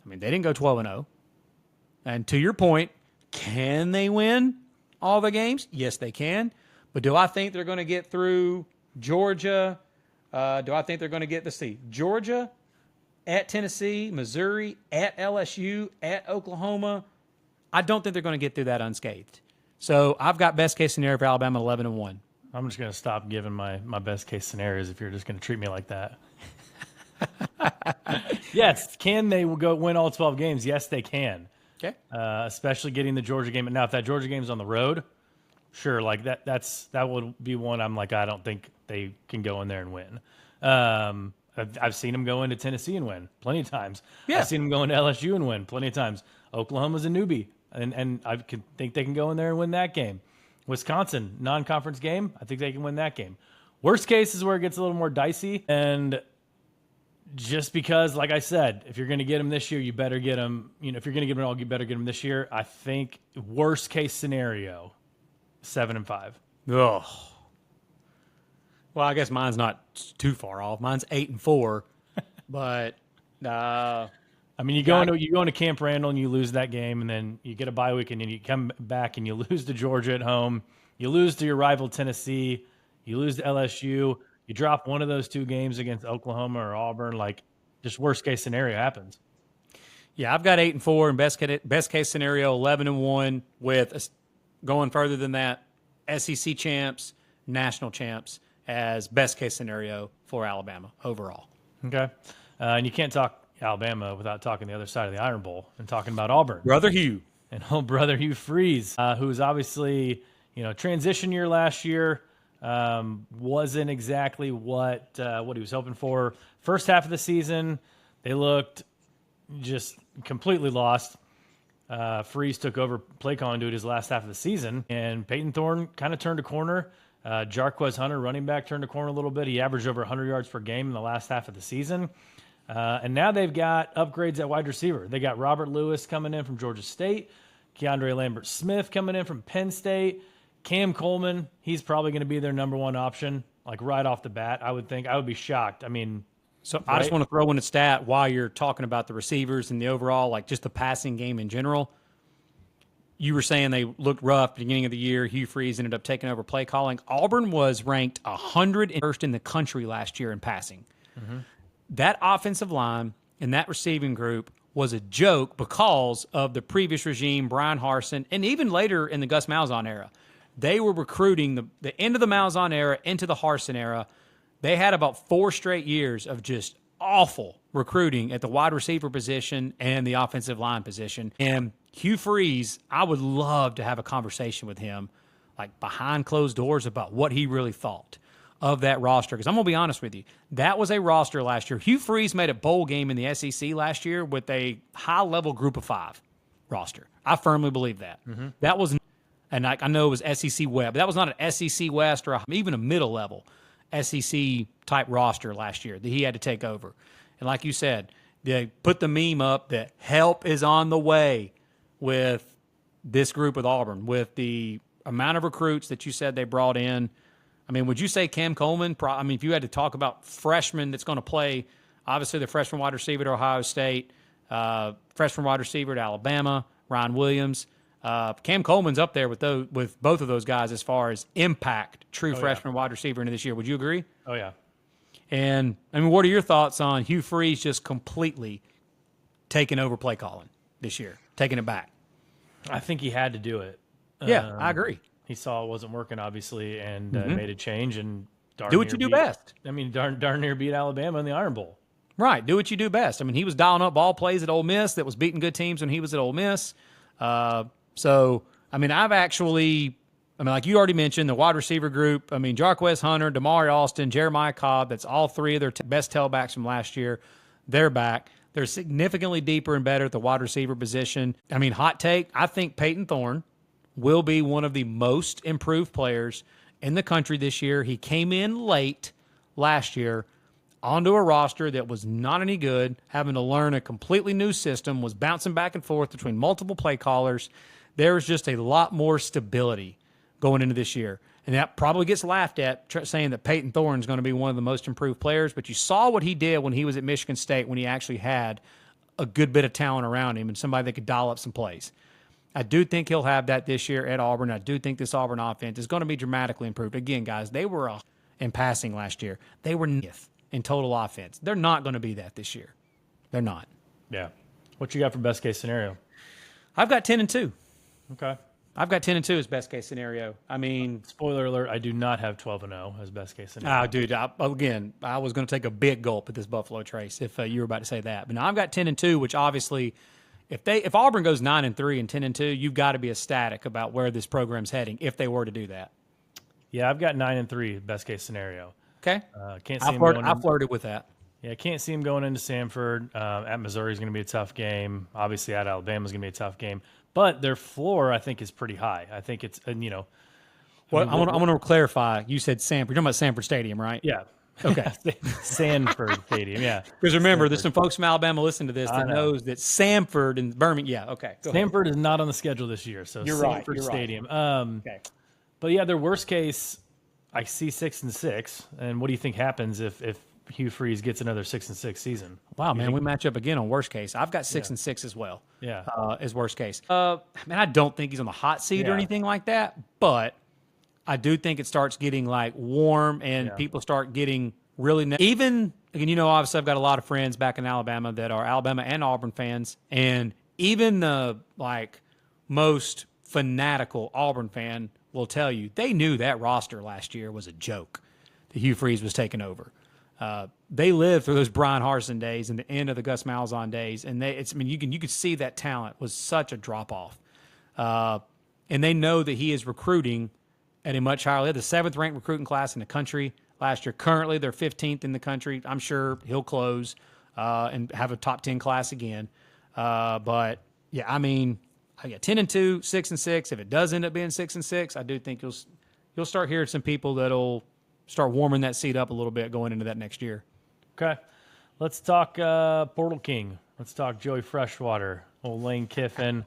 I mean, they didn't go 12-0. And to your point, can they win all the games? Yes, they can. But do I think they're going to get through Georgia? Do I think they're going to get Georgia, at Tennessee, Missouri, at LSU, at Oklahoma? I don't think they're going to get through that unscathed. So I've got best case scenario for Alabama 11-1. I'm just going to stop giving my best case scenarios if you're just going to treat me like that. Yes, can they go win all 12 games? Yes, they can. Okay. Especially getting the Georgia game. Now, if that Georgia game's on the road, sure, like that would be one I'm like, I don't think they can go in there and win. I've seen them go into Tennessee and win plenty of times. Yeah. I've seen them go into LSU and win plenty of times. Oklahoma's a newbie, and I think they can go in there and win that game. Wisconsin, non-conference game, I think they can win that game. Worst case is where it gets a little more dicey, and just because, like I said, if you're going to get them this year, you better get them. If you're going to get them all, you better get them this year. I think worst case scenario, 7-5. Ugh. Well, I guess mine's not too far off. Mine's 8-4, but I mean, you go into Camp Randall and you lose that game, and then you get a bye week, and then you come back and you lose to Georgia at home. You lose to your rival Tennessee. You lose to LSU. You drop one of those 2 games against Oklahoma or Auburn. Like, just worst case scenario happens. Yeah, I've got 8-4, and best case scenario 11-1 with going further than that, SEC champs, national champs as best case scenario for Alabama overall. Okay, and you can't talk Alabama without talking the other side of the Iron Bowl and talking about Auburn. Brother Hugh. And old brother Hugh Freeze, who's obviously, transition year last year. Wasn't exactly what he was hoping for. First half of the season, they looked just completely lost. Freeze took over play calling duty his last half of the season, and Peyton Thorne kind of turned a corner. Jarquez Hunter, running back, turned a corner a little bit. He averaged over 100 yards per game in the last half of the season. And now they've got upgrades at wide receiver. They got Robert Lewis coming in from Georgia State, Keandre Lambert-Smith coming in from Penn State, Cam Coleman, he's probably going to be their number 1 option, like right off the bat, I would think. I would be shocked. I mean, so right? I just want to throw in a stat while you're talking about the receivers and the overall, like just the passing game in general. You were saying they looked rough at the beginning of the year. Hugh Freeze ended up taking over play calling. Auburn was ranked 101st in the country last year in passing. Mm-hmm. That offensive line and that receiving group was a joke because of the previous regime, Brian Harsin, and even later in the Gus Malzahn era. They were recruiting the end of the Malzahn era into the Harsin era. They had about 4 straight years of just awful recruiting at the wide receiver position and the offensive line position. And Hugh Freeze, I would love to have a conversation with him, like behind closed doors, about what he really thought of that roster. Because I'm going to be honest with you, that was a roster last year. Hugh Freeze made a bowl game in the SEC last year with a high-level group of 5 roster. I firmly believe that. Mm-hmm. That was... And I know it was SEC West, but that was not an SEC West or even a middle-level SEC-type roster last year that he had to take over. And like you said, they put the meme up that help is on the way with this group with Auburn, with the amount of recruits that you said they brought in. I mean, would you say Cam Coleman, if you had to talk about freshmen that's going to play, obviously the freshman wide receiver at Ohio State, freshman wide receiver at Alabama, Ryan Williams. Cam Coleman's up there with both of those guys as far as impact, true freshman wide receiver into this year. Would you agree? Oh, yeah. And, I mean, what are your thoughts on Hugh Freeze just completely taking over play calling this year, taking it back? I think he had to do it. Yeah, I agree. He saw it wasn't working, obviously, and made a change. And do what you do best. I mean, darn near beat Alabama in the Iron Bowl. Right, do what you do best. I mean, he was dialing up ball plays at Ole Miss that was beating good teams when he was at Ole Miss. So, I mean, like you already mentioned, the wide receiver group, I mean, Jarquez Hunter, Damari Alston, Jeremiah Cobb, that's all three of their best tailbacks from last year. They're back. They're significantly deeper and better at the wide receiver position. I mean, hot take, I think Peyton Thorne will be one of the most improved players in the country this year. He came in late last year onto a roster that was not any good, having to learn a completely new system, was bouncing back and forth between multiple play callers. There's just a lot more stability going into this year. And that probably gets laughed at, saying that Peyton Thorne is going to be one of the most improved players. But you saw what he did when he was at Michigan State, when he actually had a good bit of talent around him and somebody that could dial up some plays. I do think he'll have that this year at Auburn. I do think this Auburn offense is going to be dramatically improved. Again, guys, they were in passing last year. They were 9th in total offense. They're not going to be that this year. They're not. Yeah. What you got for best case scenario? I've got 10-2. Okay. I've got 10-2 as best case scenario. I mean, spoiler alert, I do not have 12-0 as best case scenario. Dude, I was going to take a big gulp at this Buffalo Trace if you were about to say that. But now I've got 10-2, which obviously, if Auburn goes 9-3 and 10-2, you've got to be ecstatic about where this program's heading if they were to do that. Yeah, I've got 9-3 best case scenario. Okay. Can't see I flirted with that. Yeah, can't see him going into Sanford. At Missouri is going to be a tough game. Obviously, at Alabama is going to be a tough game. But their floor, I think, is pretty high. I think it's, Well, I want to clarify. You said Sanford. You're talking about Sanford Stadium, right? Yeah. Okay. Sanford Stadium, yeah. Because remember, there's some folks from Alabama listening to this that knows that Sanford and Birmingham, yeah, okay. Sanford is not on the schedule this year, so you're Sanford right. Stadium. Okay. But, yeah, their worst case, I see 6-6. And what do you think happens if Hugh Freeze gets another 6-6 season? Wow, man, we match up again on worst case. I've got 6-6 as well. Yeah. As worst case. I don't think he's on the hot seat or anything like that, but I do think it starts getting like warm and people start getting really even again. Obviously, I've got a lot of friends back in Alabama that are Alabama and Auburn fans, and even the most fanatical Auburn fan will tell you they knew that roster last year was a joke that Hugh Freeze was taking over. They lived through those Brian Harsin days and the end of the Gus Malzahn days, and you could see that talent was such a drop off, and they know that he is recruiting at a much higher level. The 7th ranked recruiting class in the country last year. Currently, they're 15th in the country. I'm sure he'll close and have a top 10 class again. But yeah, I got 10-2, 6-6. If it does end up being 6-6, I do think you'll start hearing some people that'll start warming that seat up a little bit going into that next year. Okay. Let's talk Portal King. Let's talk Joey Freshwater, old Lane Kiffin.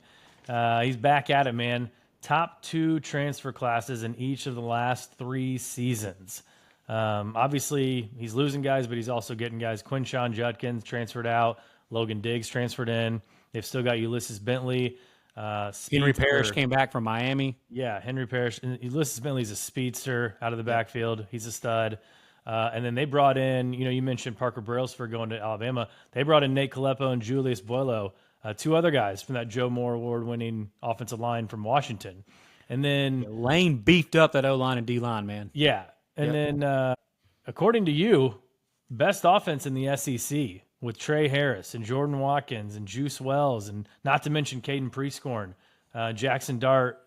He's back at it, man. Top 2 transfer classes in each of the last 3 seasons. Obviously, he's losing guys, but he's also getting guys. Quinshawn Judkins transferred out. Logan Diggs transferred in. They've still got Ulysses Bentley. Henry Parrish came back from Miami. Yeah, Henry Parrish. Ulysses Bentley's a speedster out of the backfield. He's a stud. And then they brought in, you mentioned Parker Brailsford going to Alabama. They brought in Nate Caleppo and Julius Boilo, 2 other guys from that Joe Moore Award-winning offensive line from Washington. And then Lane beefed up that O-line and D-line, man. Yeah. And then, according to you, best offense in the SEC with Trey Harris and Jordan Watkins and Juice Wells, and not to mention Caden Prescorn, Jackson Dart,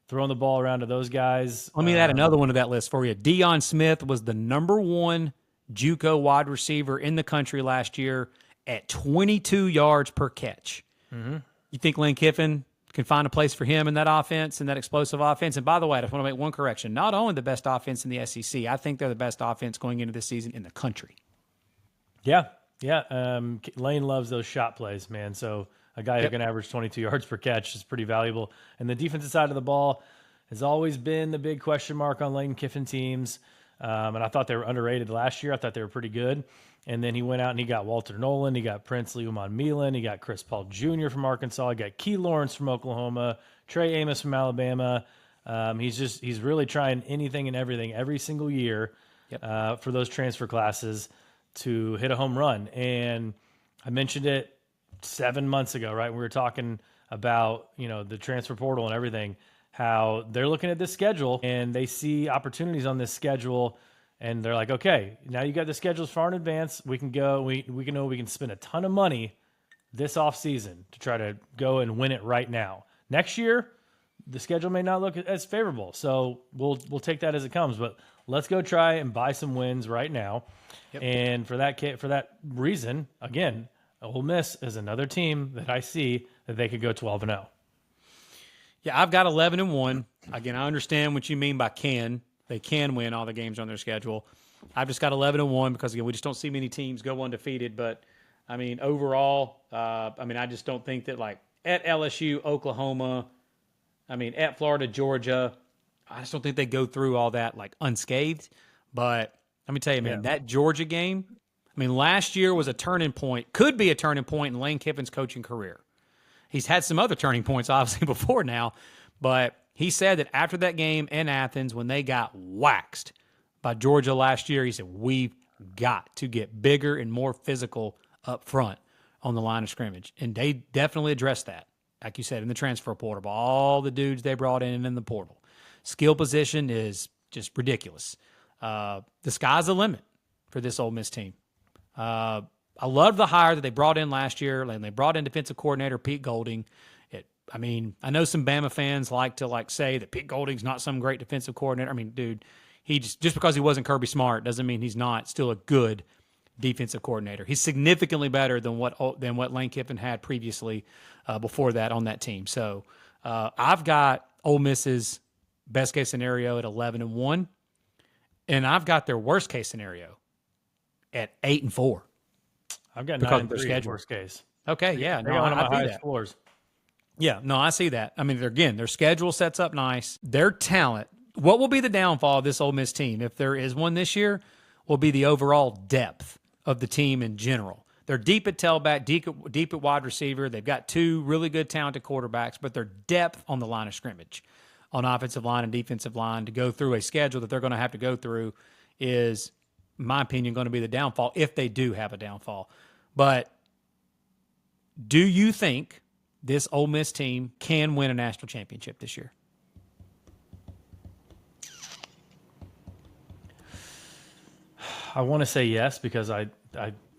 throwing the ball around to those guys. Let me add another one to that list for you. Deion Smith was the number 1 JUCO wide receiver in the country last year at 22 yards per catch. Mm-hmm. You think Lane Kiffin can find a place for him in that offense, in that explosive offense? And by the way, I just want to make one correction. Not only the best offense in the SEC, I think they're the best offense going into this season in the country. Yeah. Lane loves those shot plays, man. So a guy who can average 22 yards per catch is pretty valuable. And the defensive side of the ball has always been the big question mark on Lane Kiffin teams. And I thought they were underrated last year. I thought they were pretty good. And then he went out and he got Walter Nolan, he got Princely Uman Milan, he got Chris Paul Jr. from Arkansas, he got Key Lawrence from Oklahoma, Trey Amos from Alabama. He's really trying anything and everything every single year for those transfer classes to hit a home run. And I mentioned it 7 months ago, right? We were talking about, the transfer portal and everything, how they're looking at this schedule and they see opportunities on this schedule. And they're like, okay, now you got the schedules far in advance. We can go, we can spend a ton of money this offseason to try to go and win it right now. Next year, the schedule may not look as favorable. So we'll take that as it comes, but let's go try and buy some wins right now. Yep. And for that reason, again, Ole Miss is another team that I see that they could go 12-0. Yeah, I've got 11-1. Again, I understand what you mean by can. They can win all the games on their schedule. I've just got 11-1 because, again, we just don't see many teams go undefeated. But, overall, I just don't think that, at LSU, Oklahoma, at Florida, Georgia, I just don't think they go through all that, unscathed. But let me tell you, man, that Georgia game, last year was a turning point, could be a turning point in Lane Kiffin's coaching career. He's had some other turning points, obviously, before now, but he said that after that game in Athens, when they got waxed by Georgia last year, he said, we've got to get bigger and more physical up front on the line of scrimmage. And they definitely addressed that, like you said, in the transfer portal. All the dudes they brought in the portal. Skill position is just ridiculous. The sky's the limit for this Ole Miss team. I love the hire that they brought in last year, and they brought in defensive coordinator Pete Golding. I know some Bama fans like to say that Pete Golding's not some great defensive coordinator. Dude, he just because he wasn't Kirby Smart doesn't mean he's not still a good defensive coordinator. He's significantly better than what Lane Kiffin had previously before that on that team. So I've got Ole Miss's best case scenario at 11-1, and I've got their worst case scenario at 8-4. I've got 9-3 worst case. Okay, yeah, no, one of my highest floors. Yeah, no, I see that. Their schedule sets up nice. Their talent, what will be the downfall of this Ole Miss team, if there is one this year, will be the overall depth of the team in general. They're deep at tailback, deep at wide receiver. They've got two really good, talented quarterbacks, but their depth on the line of scrimmage, on offensive line and defensive line, to go through a schedule that they're going to have to go through is, in my opinion, going to be the downfall if they do have a downfall. But do you think this Ole Miss team can win a national championship this year? I want to say yes because I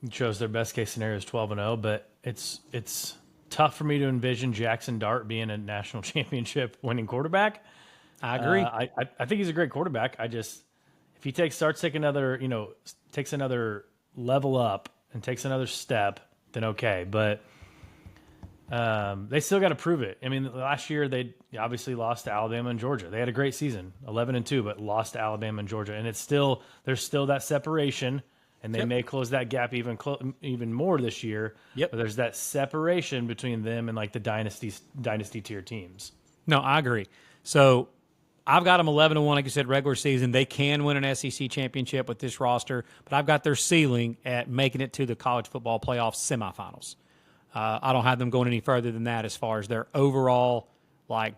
chose their best case scenario as 12-0, but it's tough for me to envision Jackson Dart being a national championship winning quarterback. I agree. I think he's a great quarterback. If he takes another level up and takes another step, then okay. But they still got to prove it. Last year they obviously lost to Alabama and Georgia. They had a great season, 11-2, but lost to Alabama and Georgia. And there's still that separation, and they may close that gap even more this year. Yep. But there's that separation between them and the dynasty tier teams. No, I agree. So I've got them 11-1, like you said, regular season. They can win an SEC championship with this roster, but I've got their ceiling at making it to the college football playoff semifinals. I don't have them going any further than that as far as their overall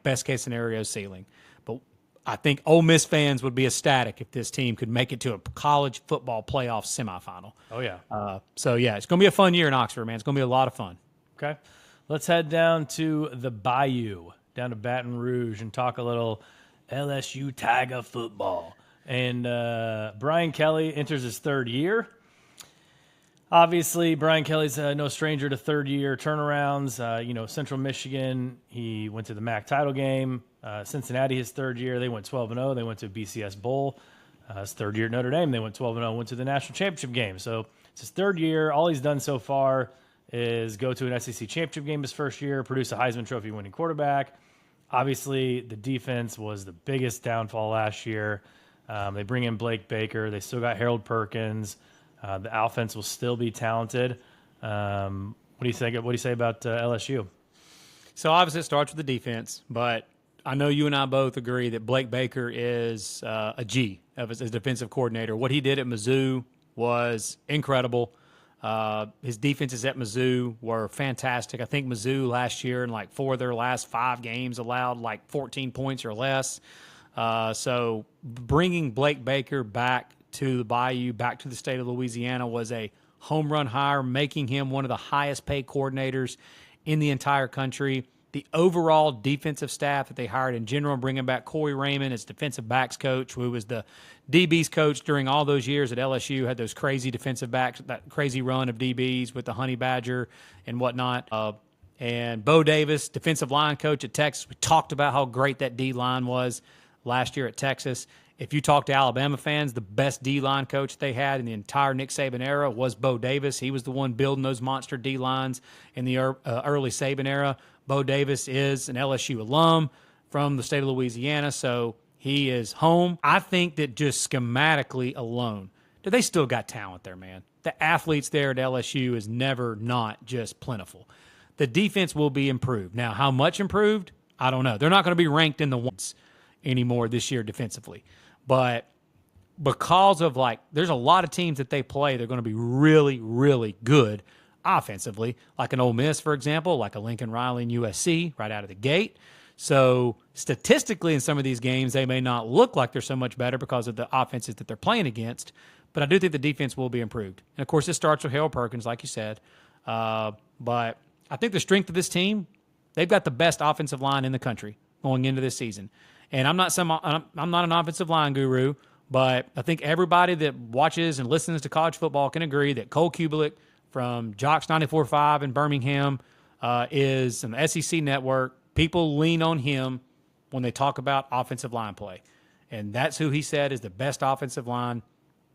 best case scenario ceiling. But I think Ole Miss fans would be ecstatic if this team could make it to a college football playoff semifinal. Oh yeah. It's going to be a fun year in Oxford, man. It's going to be a lot of fun. Okay, let's head down to the Bayou, down to Baton Rouge, and talk a little LSU Tiger football. And Brian Kelly enters his third year. Obviously, Brian Kelly's no stranger to third-year turnarounds. Central Michigan, he went to the MAC title game. Cincinnati, his third year, they went 12-0. They went to a BCS Bowl. His third year at Notre Dame, they went 12-0, went to the national championship game. So it's his third year. All he's done so far is go to an SEC championship game his first year, produce a Heisman Trophy winning quarterback. Obviously, the defense was the biggest downfall last year. They bring in Blake Baker. They still got Harold Perkins. The offense will still be talented. What do you say? What do you say about LSU? So obviously it starts with the defense, but I know you and I both agree that Blake Baker is a G as defensive coordinator. What he did at Mizzou was incredible. His defenses at Mizzou were fantastic. I think Mizzou last year in like 4 of their last 5 games allowed like 14 points or less. So bringing Blake Baker back to the Bayou, back to the state of Louisiana, was a home run hire, making him one of the highest paid coordinators in the entire country. The overall defensive staff that they hired in general, bringing back Corey Raymond as defensive backs coach, who was the DBs coach during all those years at LSU, had those crazy defensive backs, that crazy run of DBs with the Honey Badger and whatnot. And Bo Davis, defensive line coach at Texas. We talked about how great that D-line was last year at Texas. If you talk to Alabama fans, the best D-line coach they had in the entire Nick Saban era was Bo Davis. He was the one building those monster D-lines in the early Saban era. Bo Davis is an LSU alum from the state of Louisiana, so he is home. I think that just schematically alone, they still got talent there, man. The athletes there at LSU is never not just plentiful. The defense will be improved. Now, how much improved? I don't know. They're not going to be ranked in the ones anymore this year defensively. But because of, there's a lot of teams that they play, they're going to be really, really good offensively, like an Ole Miss, for example, like a Lincoln Riley and USC right out of the gate. So statistically in some of these games, they may not look like they're so much better because of the offenses that they're playing against, but I do think the defense will be improved. And, of course, this starts with Harold Perkins, like you said. But I think the strength of this team, they've got the best offensive line in the country going into this season. And I'm not an offensive line guru, but I think everybody that watches and listens to college football can agree that Cole Kubelik from Jocks 94.5 in Birmingham is an SEC network. People lean on him when they talk about offensive line play. And that's who he said is the best offensive line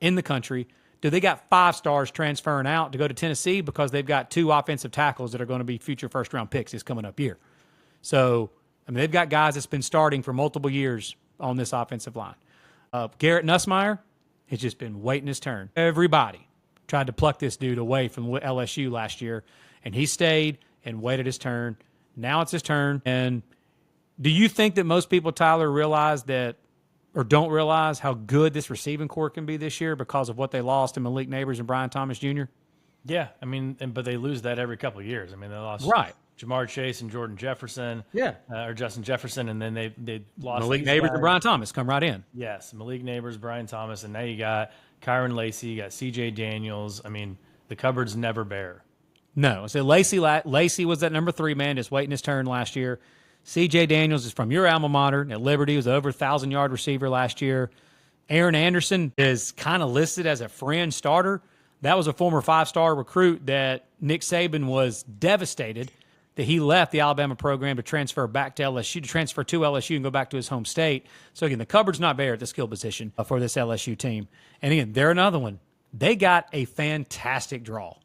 in the country. Do they got 5 stars transferring out to go to Tennessee because they've got 2 offensive tackles that are going to be future first-round picks this coming up year? So, they've got guys that's been starting for multiple years on this offensive line. Garrett Nussmeier has just been waiting his turn. Everybody tried to pluck this dude away from LSU last year, and he stayed and waited his turn. Now it's his turn. And do you think that most people, Tyler, realize that or don't realize how good this receiving corps can be this year because of what they lost to Malik Neighbors and Brian Thomas Jr.? Yeah, but they lose that every couple of years. They lost Jamar Chase and Jordan Jefferson. Yeah. Or Justin Jefferson, and then they lost Malik Neighbors and Brian Thomas come right in. Yes, Malik Neighbors, Brian Thomas, and now you got Kyron Lacey, you got C.J. Daniels. The cupboard's never bare. No. So Lacey was that number 3 man just waiting his turn last year. C.J. Daniels is from your alma mater at Liberty, was over 1,000-yard receiver last year. Aaron Anderson is kind of listed as a fringe starter. That was a former 5-star recruit that Nick Saban was devastated that he left the Alabama program to transfer back to LSU, and go back to his home state. So, again, the cupboard's not bare at the skill position for this LSU team. And, again, they're another one. They got a fantastic draw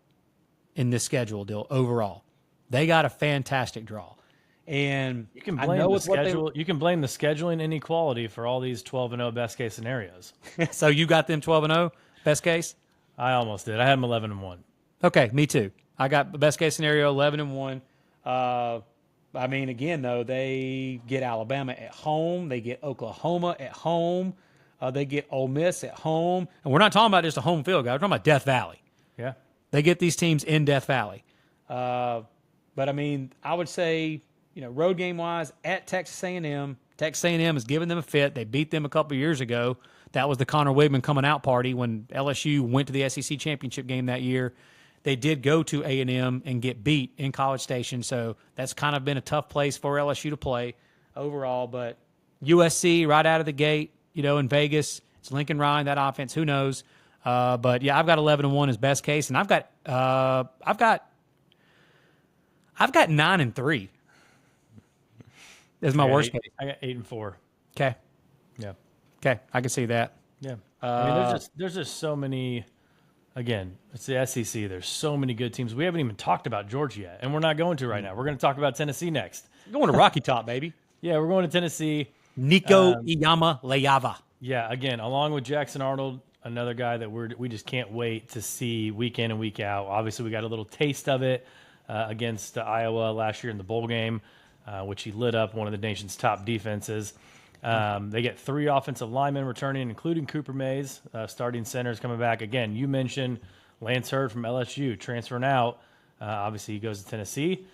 in this schedule deal overall. They got a fantastic draw. And you can blame the schedule. You can blame the scheduling inequality for all these 12-0 best case scenarios. So you got them 12-0 best case? I almost did. I had them 11-1. Okay, me too. I got the best case scenario 11-1. Again, though, they get Alabama at home. They get Oklahoma at home. They get Ole Miss at home. And we're not talking about just a home field, guys. We're talking about Death Valley. Yeah. They get these teams in Death Valley. I would say, road game-wise, at Texas A&M. Texas A&M has given them a fit. They beat them a couple years ago. That was the Connor Wigman coming out party when LSU went to the SEC championship game that year. They did go to A&M and get beat in College Station, so that's kind of been a tough place for LSU to play overall. But USC right out of the gate, in Vegas, it's Lincoln Ryan, that offense, who knows? But yeah, I've got 11-1 as best case, and I've got 9-3 as my worst case. I got 8-4. Okay. Yeah. Okay, I can see that. Yeah. There's just so many. Again, it's the SEC. There's so many good teams. We haven't even talked about Georgia yet, and we're not going to right now. We're going to talk about Tennessee next. Going to Rocky Top, baby. Yeah, we're going to Tennessee. Nico Iyama-Leava. Yeah, again, along with Jackson Arnold, another guy that we just can't wait to see week in and week out. Obviously, we got a little taste of it against Iowa last year in the bowl game, which he lit up one of the nation's top defenses. They get 3 offensive linemen returning, including Cooper Mays. Starting centers coming back. Again, you mentioned Lance Hurd from LSU transferring out. Obviously, he goes to Tennessee.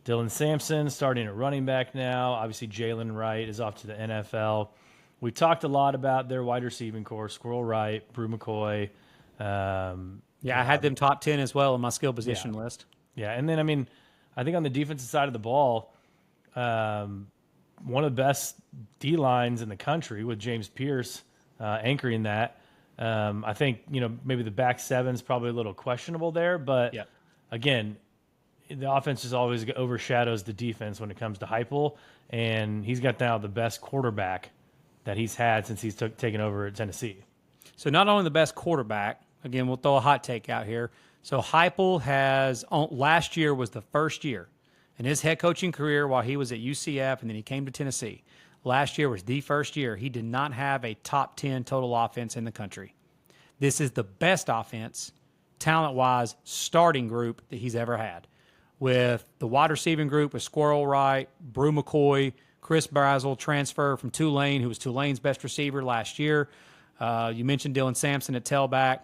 Dylan Sampson starting at running back now. Obviously, Jalen Wright is off to the NFL. We talked a lot about their wide receiving corps, Squirrel Wright, Brew McCoy. I had them top 10 as well on my skill position list. Yeah, and then, I think on the defensive side of the ball, one of the best D-lines in the country with James Pierce anchoring that. I think, maybe the back seven's probably a little questionable there, but again, the offense just always overshadows the defense when it comes to Heupel, and he's got now the best quarterback that he's had since he's taken over at Tennessee. So not only the best quarterback, again, we'll throw a hot take out here. So Heupel last year was the first year in his head coaching career while he was at UCF and then he came to Tennessee. Last year was the first year he did not have a top 10 total offense in the country. This is the best offense, talent-wise, starting group that he's ever had. With the wide receiving group with Squirrel Wright, Brew McCoy, Chris Brazel, transfer from Tulane, who was Tulane's best receiver last year. You mentioned Dylan Sampson at tailback.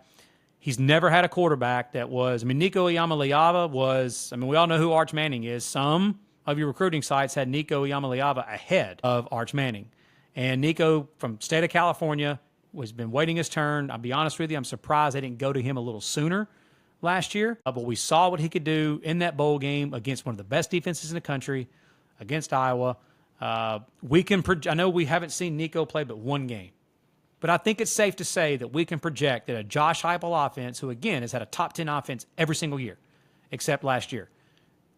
He's never had a quarterback that was, Nico Iamaleava was, we all know who Arch Manning is. Some of your recruiting sites had Nico Iamaleava ahead of Arch Manning. And Nico from state of California has been waiting his turn. I'll be honest with you, I'm surprised they didn't go to him a little sooner last year. But we saw what he could do in that bowl game against one of the best defenses in the country, against Iowa. I know we haven't seen Nico play but one game. But I think it's safe to say that we can project that a Josh Heupel offense, who again has had a top 10 offense every single year, except last year,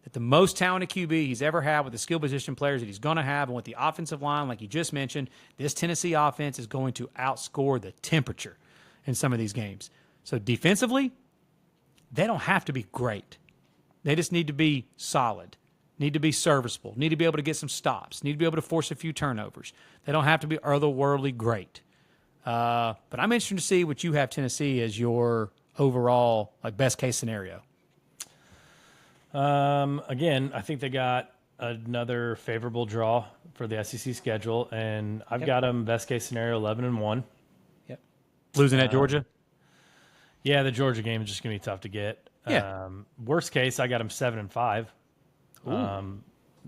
that the most talented QB he's ever had with the skill position players that he's going to have and with the offensive line, like you just mentioned, this Tennessee offense is going to outscore the temperature in some of these games. So defensively, they don't have to be great. They just need to be solid, need to be serviceable, need to be able to get some stops, need to be able to force a few turnovers. They don't have to be otherworldly great. But I'm interested to see what you have Tennessee as your overall best case scenario. Again, I think they got another favorable draw for the SEC schedule, and I've got them best case scenario 11-1. Yep. Losing at Georgia. Yeah, the Georgia game is just gonna be tough to get. Yeah. Worst case, I got them 7-5.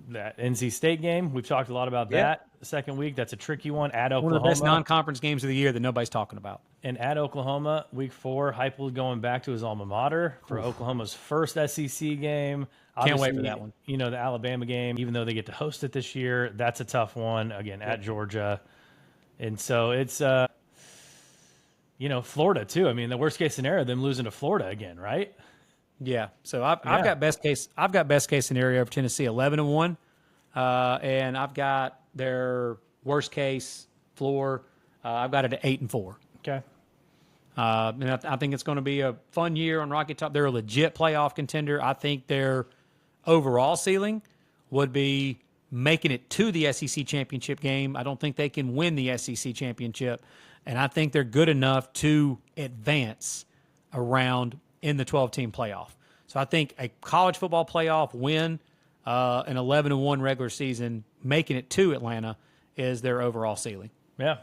That NC State game, we've talked a lot about that. The second week, that's a tricky one at Oklahoma. One of the best non-conference games of the year that nobody's talking about. And at Oklahoma, week 4, Heupel going back to his alma mater for Oklahoma's first SEC game. Can't wait for that one. The Alabama game, even though they get to host it this year, that's a tough one, again, at Georgia. And so it's, Florida, too. The worst case scenario, them losing to Florida again, right? Yeah. So I've got best case scenario for Tennessee 11-1. And I've got their worst case floor. I've got it at 8-4. Okay. And I think it's going to be a fun year on Rocky Top. They're a legit playoff contender. I think their overall ceiling would be making it to the SEC championship game. I don't think they can win the SEC championship. And I think they're good enough to advance around in the 12-team playoff. So I think a college football playoff win, an 11-1 regular season, making it to Atlanta is their overall ceiling. Yeah.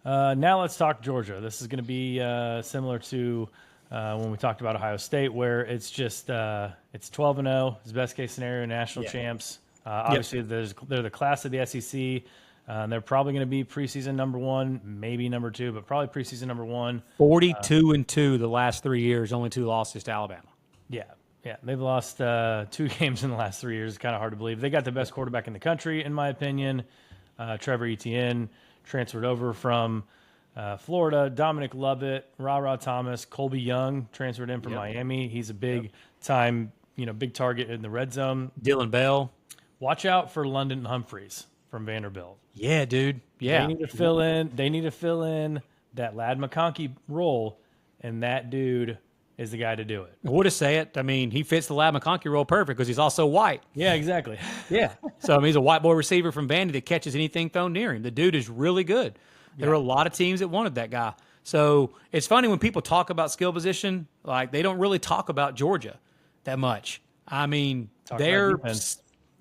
Now let's talk Georgia. This is going to be similar to when we talked about Ohio State, where it's just it's 12-0. It's best case scenario, national champs. Obviously, they're the class of the SEC. They're probably going to be preseason number 1, maybe number 2, but probably preseason number 1. 42-2 the last 3 years, only 2 losses to Alabama. Yeah, they've lost 2 games in the last 3 years. It's kind of hard to believe. They got the best quarterback in the country, in my opinion. Trevor Etienne transferred over from Florida. Dominic Lovett, Ra Thomas, Colby Young transferred in from Miami. He's a big time, big target in the red zone. Dylan Bell. Watch out for London Humphreys from Vanderbilt. Yeah, dude. Yeah. They need to fill in that Ladd McConkey role, and that dude is the guy to do it. What to say it? He fits the Ladd McConkey role perfect because he's also white. Yeah, exactly. Yeah. So he's a white boy receiver from Vandy that catches anything thrown near him. The dude is really good. There were a lot of teams that wanted that guy. So it's funny when people talk about skill position, they don't really talk about Georgia that much. They're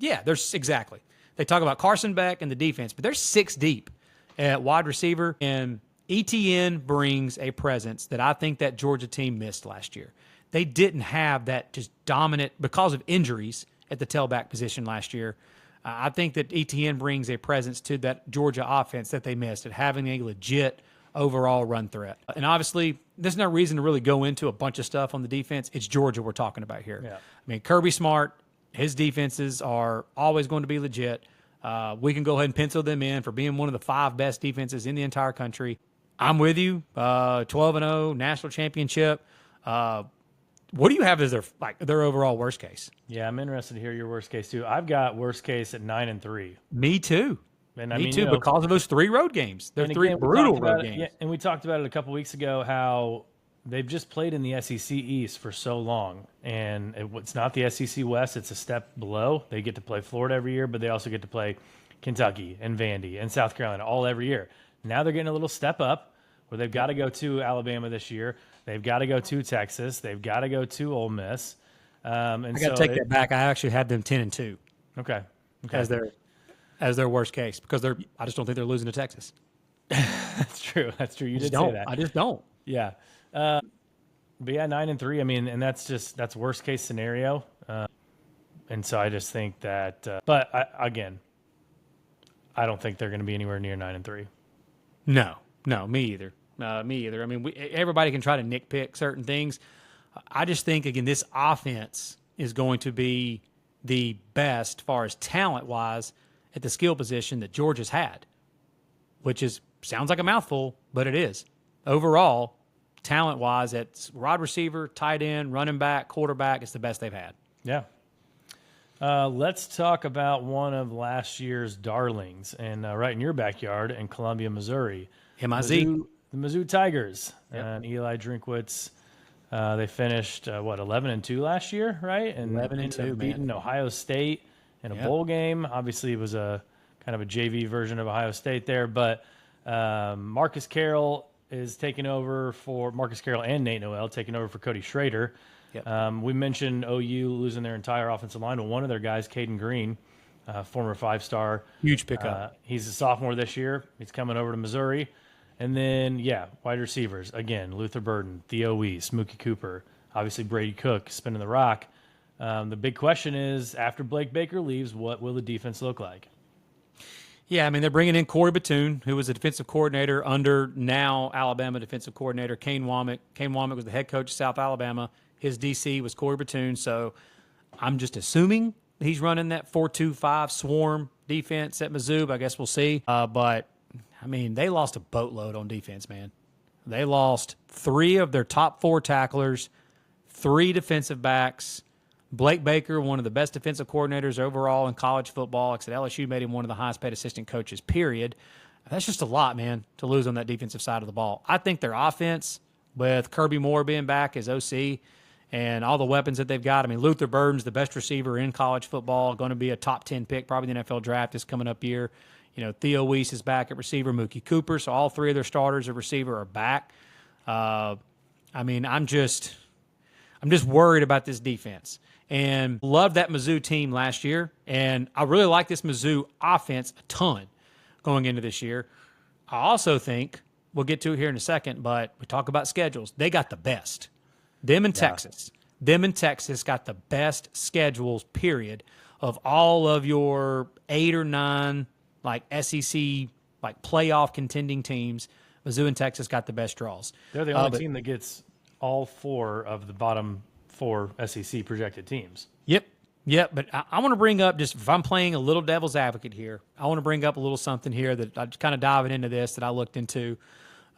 exactly. They talk about Carson Beck and the defense, but they're 6 deep at wide receiver. And ETN brings a presence that I think that Georgia team missed last year. They didn't have that just dominant, because of injuries at the tailback position last year. I think that ETN brings a presence to that Georgia offense that they missed, at having a legit overall run threat. And obviously, there's no reason to really go into a bunch of stuff on the defense. It's Georgia we're talking about here. Yeah. I mean, Kirby Smart, his defenses are always going to be legit. We can go ahead and pencil them in for being one of the 5 best defenses in the entire country. I'm with you. 12-0, national championship. What do you have as their overall worst case? Yeah, I'm interested to hear your worst case too. I've got worst case at 9-3. Me too. And Me too, because of those 3 road games. They're 3 brutal road games. Yeah, and we talked about it a couple weeks ago, how they've just played in the SEC East for so long. And it's not the SEC West. It's a step below. They get to play Florida every year, but they also get to play Kentucky and Vandy and South Carolina all every year. Now they're getting a little step up where they've got to go to Alabama this year. They've got to go to Texas. They've got to go to Ole Miss. And I got to take that back. I actually had them 10-2. Okay. As their worst case, because I just don't think they're losing to Texas. That's true. You did say that. I just don't. Yeah. But yeah, 9-3. I mean, and that's worst case scenario. And so I just think that, again, I don't think they're going to be anywhere near 9-3. No, me either. I mean, everybody can try to nitpick certain things. I just think, again, this offense is going to be the best, as far as talent-wise, at the skill position that Georgia's had, which sounds like a mouthful, but it is. Overall, talent-wise, at wide receiver, tight end, running back, quarterback, it's the best they've had. Yeah. Let's talk about one of last year's darlings, and right in your backyard in Columbia, Missouri. MIZ. The Mizzou Tigers. Yep. And Eli Drinkwitz, they finished, 11-2 last year, right? And 11-2, beating Ohio State in a bowl game. Obviously, it was a kind of a JV version of Ohio State there, but Marcus Carroll is taking over for Marcus Carroll and Nate Noel taking over for Cody Schrader. Yep. We mentioned OU losing their entire offensive line. Well, one of their guys, Caden Green, former 5-star. Huge pickup. He's a sophomore this year. He's coming over to Missouri. And then, wide receivers. Again, Luther Burden, Theo Weiss, Mookie Cooper, obviously Brady Cook spinning the rock. The big question is, after Blake Baker leaves, what will the defense look like? Yeah, I mean, they're bringing in Corey Batoon, who was a defensive coordinator under now Alabama defensive coordinator Kane Womack. Kane Womack was the head coach of South Alabama. His DC was Corey Batoon. So I'm just assuming he's running that 4-2-5 swarm defense at Mizzou, but I guess we'll see. But, I mean, they lost a boatload on defense, man. They lost 3 of their top 4 tacklers, 3 defensive backs. Blake Baker, one of the best defensive coordinators overall in college football. Like I said, LSU made him one of the highest paid assistant coaches, period. That's just a lot, man, to lose on that defensive side of the ball. I think their offense, with Kirby Moore being back as OC and all the weapons that they've got. I mean, Luther Burden's the best receiver in college football, going to be a top 10 pick, probably the NFL draft this coming up year. You know, Theo Weiss is back at receiver, Mookie Cooper. So all 3 of their starters at receiver are back. I mean, I'm just worried about this defense. And loved that Mizzou team last year. And I really like this Mizzou offense a ton going into this year. I also think, we'll get to it here in a second, but we talk about schedules. They got the best. Them and Texas got the best schedules, period, of all of your 8 or 9 like SEC, like playoff contending teams. Mizzou and Texas got the best draws. They're the only team that gets all 4 of the bottom 4 SEC projected teams. Yep. But I want to bring up, just if I'm playing a little devil's advocate here, I want to bring up a little something here that I just kind of diving into this that I looked into.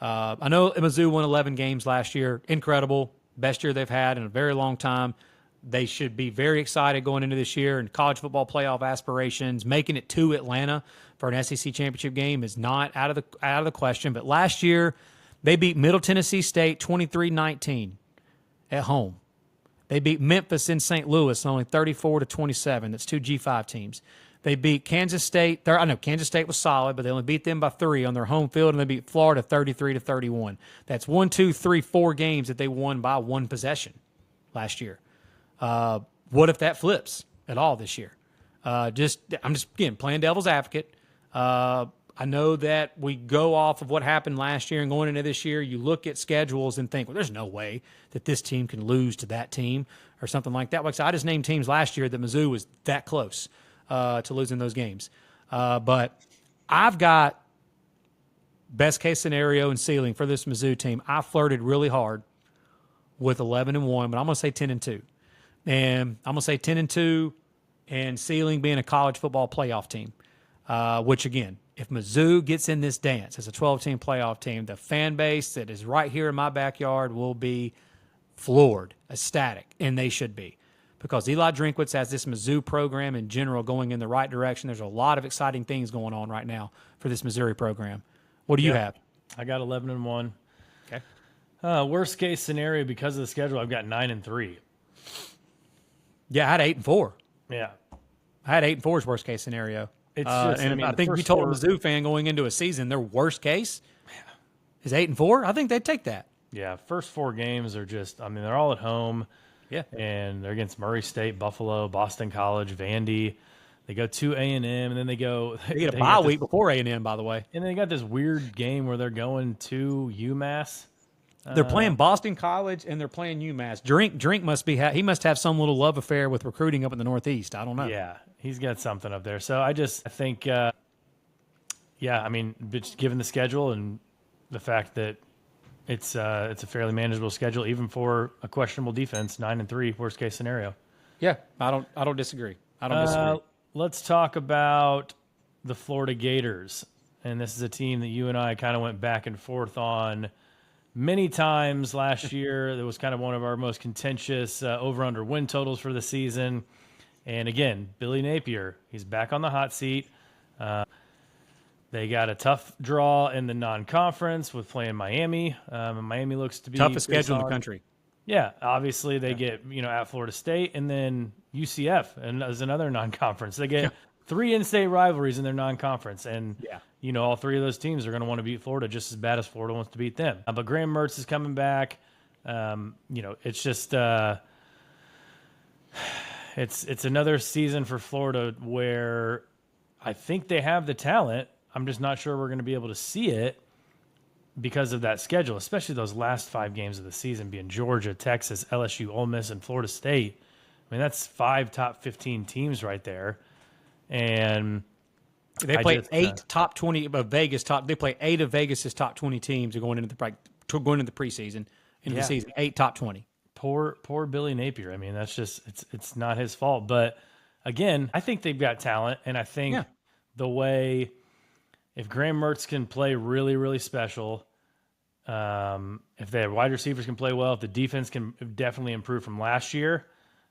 I know Mizzou won 11 games last year. Incredible. Best year they've had in a very long time. They should be very excited going into this year, and college football playoff aspirations. Making it to Atlanta for an SEC championship game is not out of the question. But last year, they beat Middle Tennessee State 23-19 at home. They beat Memphis in St. Louis only 34-27. That's 2 G5 teams. They beat Kansas State. I know Kansas State was solid, but they only beat them by 3 on their home field, and they beat Florida 33-31. That's 1, 2, 3, 4 games that they won by 1 possession last year. What if that flips at all this year? I'm just again playing devil's advocate. I know that we go off of what happened last year and going into this year, you look at schedules and think, well, there's no way that this team can lose to that team or something like that. Like I just named teams last year that Mizzou was that close to losing those games. But I've got best case scenario and ceiling for this Mizzou team. I flirted really hard with 11-1, but I'm going to say 10-2. And I'm going to say 10-2 and ceiling being a college football playoff team, which, again, if Mizzou gets in this dance as a 12-team playoff team, the fan base that is right here in my backyard will be floored, ecstatic, and they should be. Because Eli Drinkwitz has this Mizzou program in general going in the right direction. There's a lot of exciting things going on right now for this Missouri program. What do you have? I got 11-1. Okay. Worst case scenario, because of the schedule, I've got 9-3. Yeah, I had 8-4. Yeah. I had 8-4 as worst case scenario. It's just, and I think if you told a Mizzou fan going into a season their worst case is 8-4, I think they'd take that. Yeah, first 4 games are just, I mean, they're all at home. Yeah. And they're against Murray State, Buffalo, Boston College, Vandy. They go to A&M, and then they go. They get a bye week before A&M, by the way. And then they got this weird game where they're going to UMass. They're playing Boston College, and they're playing UMass. Drink must be he must have some little love affair with recruiting up in the Northeast. I don't know. Yeah, he's got something up there. So I think, I mean, given the schedule and the fact that it's a fairly manageable schedule, even for a questionable defense, 9-3, worst case scenario. Yeah, I don't disagree. I don't disagree. Let's talk about the Florida Gators. And this is a team that you and I kind of went back and forth on many times last year. It was kind of one of our most contentious over-under win totals for the season. And again, Billy Napier, he's back on the hot seat. They got a tough draw in the non-conference with playing Miami. Miami looks to be toughest schedule in the country. Yeah, obviously they get, at Florida State, and then UCF and as another non-conference. They get 3 in-state rivalries in their non-conference, and all 3 of those teams are going to want to beat Florida just as bad as Florida wants to beat them. But Graham Mertz is coming back. It's just it's another season for Florida where I think they have the talent. I'm just not sure we're going to be able to see it because of that schedule, especially those last 5 games of the season being Georgia, Texas, LSU, Ole Miss, and Florida State. I mean, that's 5 top 15 teams right there. And they play 8 top 20 of Vegas top. They play 8 of Vegas's top 20 teams going into the preseason, into the season. 8 top 20. Poor Billy Napier. I mean, that's just it's not his fault. But again, I think they've got talent, and I think the way. If Graham Mertz can play really, really special, if their wide receivers can play well, if the defense can definitely improve from last year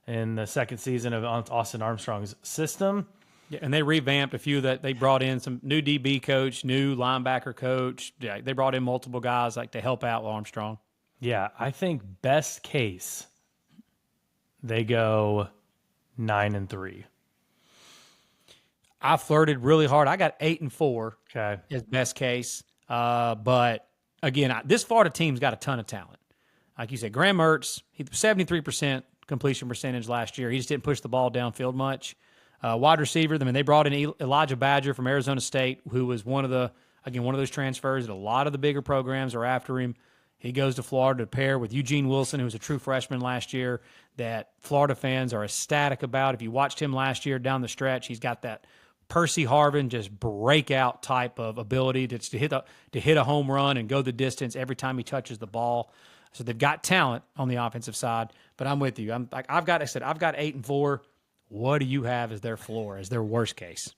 in the second season of Austin Armstrong's system. Yeah, and they revamped a few that they brought in some new DB coach, new linebacker coach. Yeah, they brought in multiple guys to help out Armstrong. Yeah, I think best case, they go 9-3. I flirted really hard. I got 8-4 as best case. But again, this Florida team's got a ton of talent. Like you said, Graham Mertz, he 73% completion percentage last year. He just didn't push the ball downfield much. Wide receiver, they brought in Elijah Badger from Arizona State, who was one of those transfers that a lot of the bigger programs are after him. He goes to Florida to pair with Eugene Wilson, who was a true freshman last year, that Florida fans are ecstatic about. If you watched him last year down the stretch, he's got that Percy Harvin just breakout type of ability to hit a home run and go the distance every time he touches the ball. So they've got talent on the offensive side. But I'm with you. I've got 8-4. What do you have as their floor, as their worst case?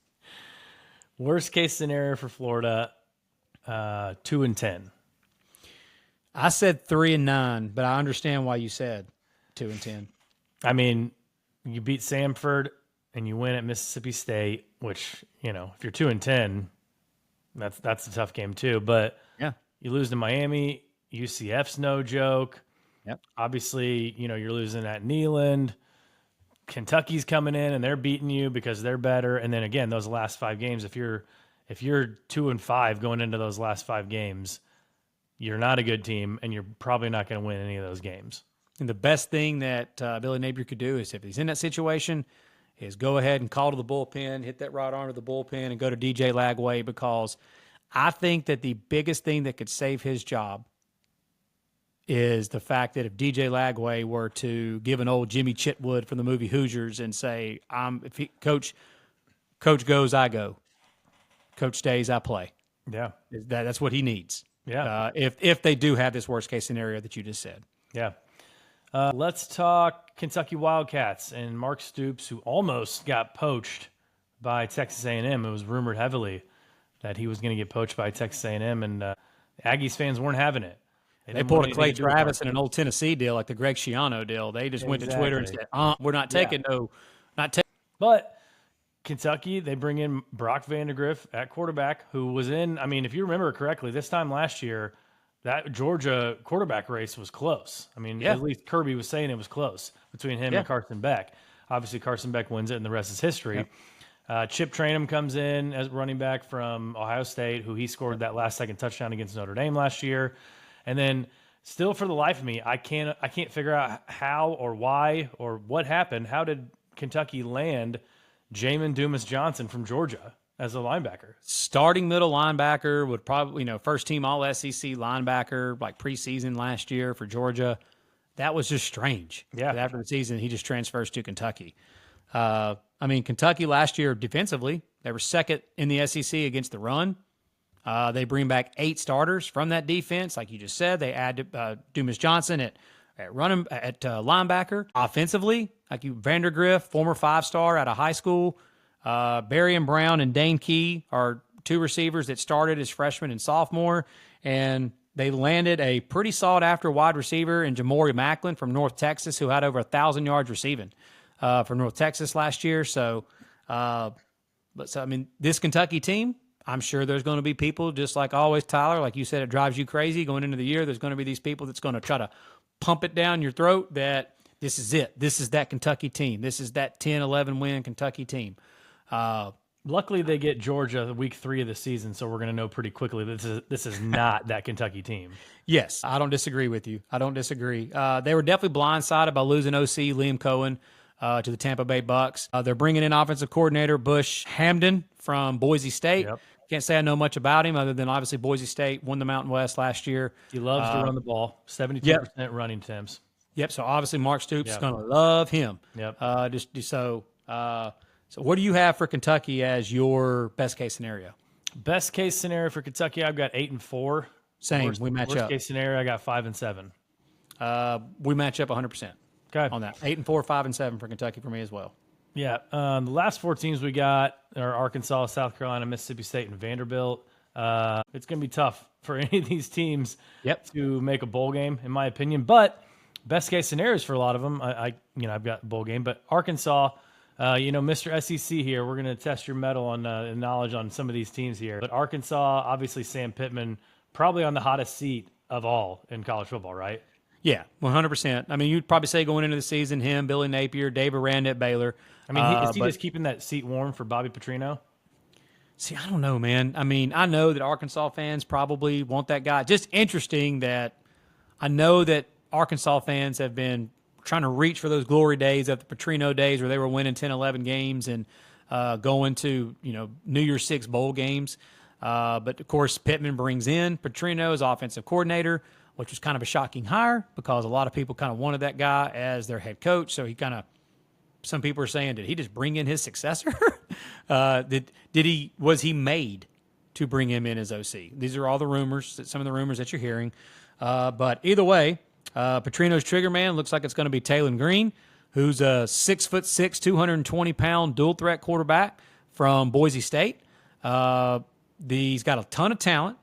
Worst case scenario for Florida, 2-10. I said 3-9, but I understand why you said 2-10. I mean, you beat Samford and you win at Mississippi State, which, if you're 2-10, that's a tough game too. But you lose to Miami, UCF's no joke. Yep. Obviously, you're losing at Neyland. Kentucky's coming in and they're beating you because they're better. And then again, those last 5 games, if you're 2-5 going into those last 5 games, you're not a good team, and you're probably not going to win any of those games. And the best thing that Billy Napier could do is if he's in that situation is go ahead and call to the bullpen, hit that right arm to the bullpen, and go to DJ Lagway, because I think that the biggest thing that could save his job is the fact that if DJ Lagway were to give an old Jimmy Chitwood from the movie Hoosiers and say, Coach goes, I go. Coach stays, I play. Yeah. That's what he needs. Yeah. If they do have this worst case scenario that you just said. Yeah. Let's talk Kentucky Wildcats and Mark Stoops, who almost got poached by Texas A&M. It was rumored heavily that he was going to get poached by Texas A&M, and Aggies fans weren't having it. They pulled a Clay Travis and an old Tennessee deal, like the Greg Schiano deal. They just went to Twitter and said, we're not taking But Kentucky, they bring in Brock Vandegrift at quarterback, who was in, I mean, if you remember correctly, this time last year, that Georgia quarterback race was close. I mean, at least Kirby was saying it was close between him and Carson Beck. Obviously, Carson Beck wins it, and the rest is history. Chip Trainum comes in as running back from Ohio State, who he scored that last-second touchdown against Notre Dame last year. And then, still for the life of me, I can't figure out how or why or what happened. How did Kentucky land Jamin Dumas-Johnson from Georgia as a linebacker? Starting middle linebacker, would probably, first team All-SEC linebacker, like preseason last year for Georgia. That was just strange. Yeah. But after the season, he just transfers to Kentucky. Kentucky last year defensively, they were second in the SEC against the run. They bring back 8 starters from that defense. Like you just said, they add Dumas-Johnson at linebacker. Offensively, like Vandergrift, former 5-star out of high school. Barry and Brown and Dane Key are 2 receivers that started as freshmen and sophomore. And they landed a pretty sought-after wide receiver in Jamori Macklin from North Texas, who had over 1,000 yards receiving for North Texas last year. So, this Kentucky team, I'm sure there's going to be people, just like always, Tyler, like you said, it drives you crazy going into the year. There's going to be these people that's going to try to pump it down your throat that this is it. This is that Kentucky team. This is that 10-11 win Kentucky team. Luckily, they get Georgia week 3 of the season, so we're going to know pretty quickly this is not that Kentucky team. Yes, I don't disagree with you. I don't disagree. They were definitely blindsided by losing OC Liam Cohen to the Tampa Bay Bucks. They're bringing in offensive coordinator Bush Hamden from Boise State. Yep. Can't say I know much about him other than obviously Boise State won the Mountain West last year. He loves to run the ball. 72% running attempts. Yep. So obviously Mark Stoops is going to love him. Yep. So what do you have for Kentucky as your best case scenario? Best case scenario for Kentucky, I've got 8-4. Same. We match up. Worst case scenario, I got 5-7. We match up 100%. Okay. On that 8-4, 5-7 for Kentucky for me as well. Yeah. The last 4 teams we got are Arkansas, South Carolina, Mississippi State, and Vanderbilt. It's going to be tough for any of these teams to make a bowl game, in my opinion. But best case scenarios for a lot of them, I've got bowl game. But Arkansas, Mr. SEC here, we're going to test your mettle on knowledge on some of these teams here. But Arkansas, obviously Sam Pittman, probably on the hottest seat of all in college football, right? Yeah, 100%. I mean, you'd probably say going into the season, him, Billy Napier, Dave Aranda at Baylor. I mean, is he just keeping that seat warm for Bobby Petrino? See, I don't know, man. I mean, I know that Arkansas fans probably want that guy. Just interesting that I know that Arkansas fans have been trying to reach for those glory days of the Petrino days where they were winning 10, 11 games and going to, New Year's Six bowl games. But, of course, Pittman brings in Petrino as offensive coordinator, which was kind of a shocking hire because a lot of people kind of wanted that guy as their head coach. So some people are saying, did he just bring in his successor? Was he made to bring him in as OC? These are all the rumors, some of the rumors that you're hearing. But either way, Petrino's trigger man looks like it's going to be Taylon Green, who's a 6'6", 220-pound dual threat quarterback from Boise State. He's got a ton of talent,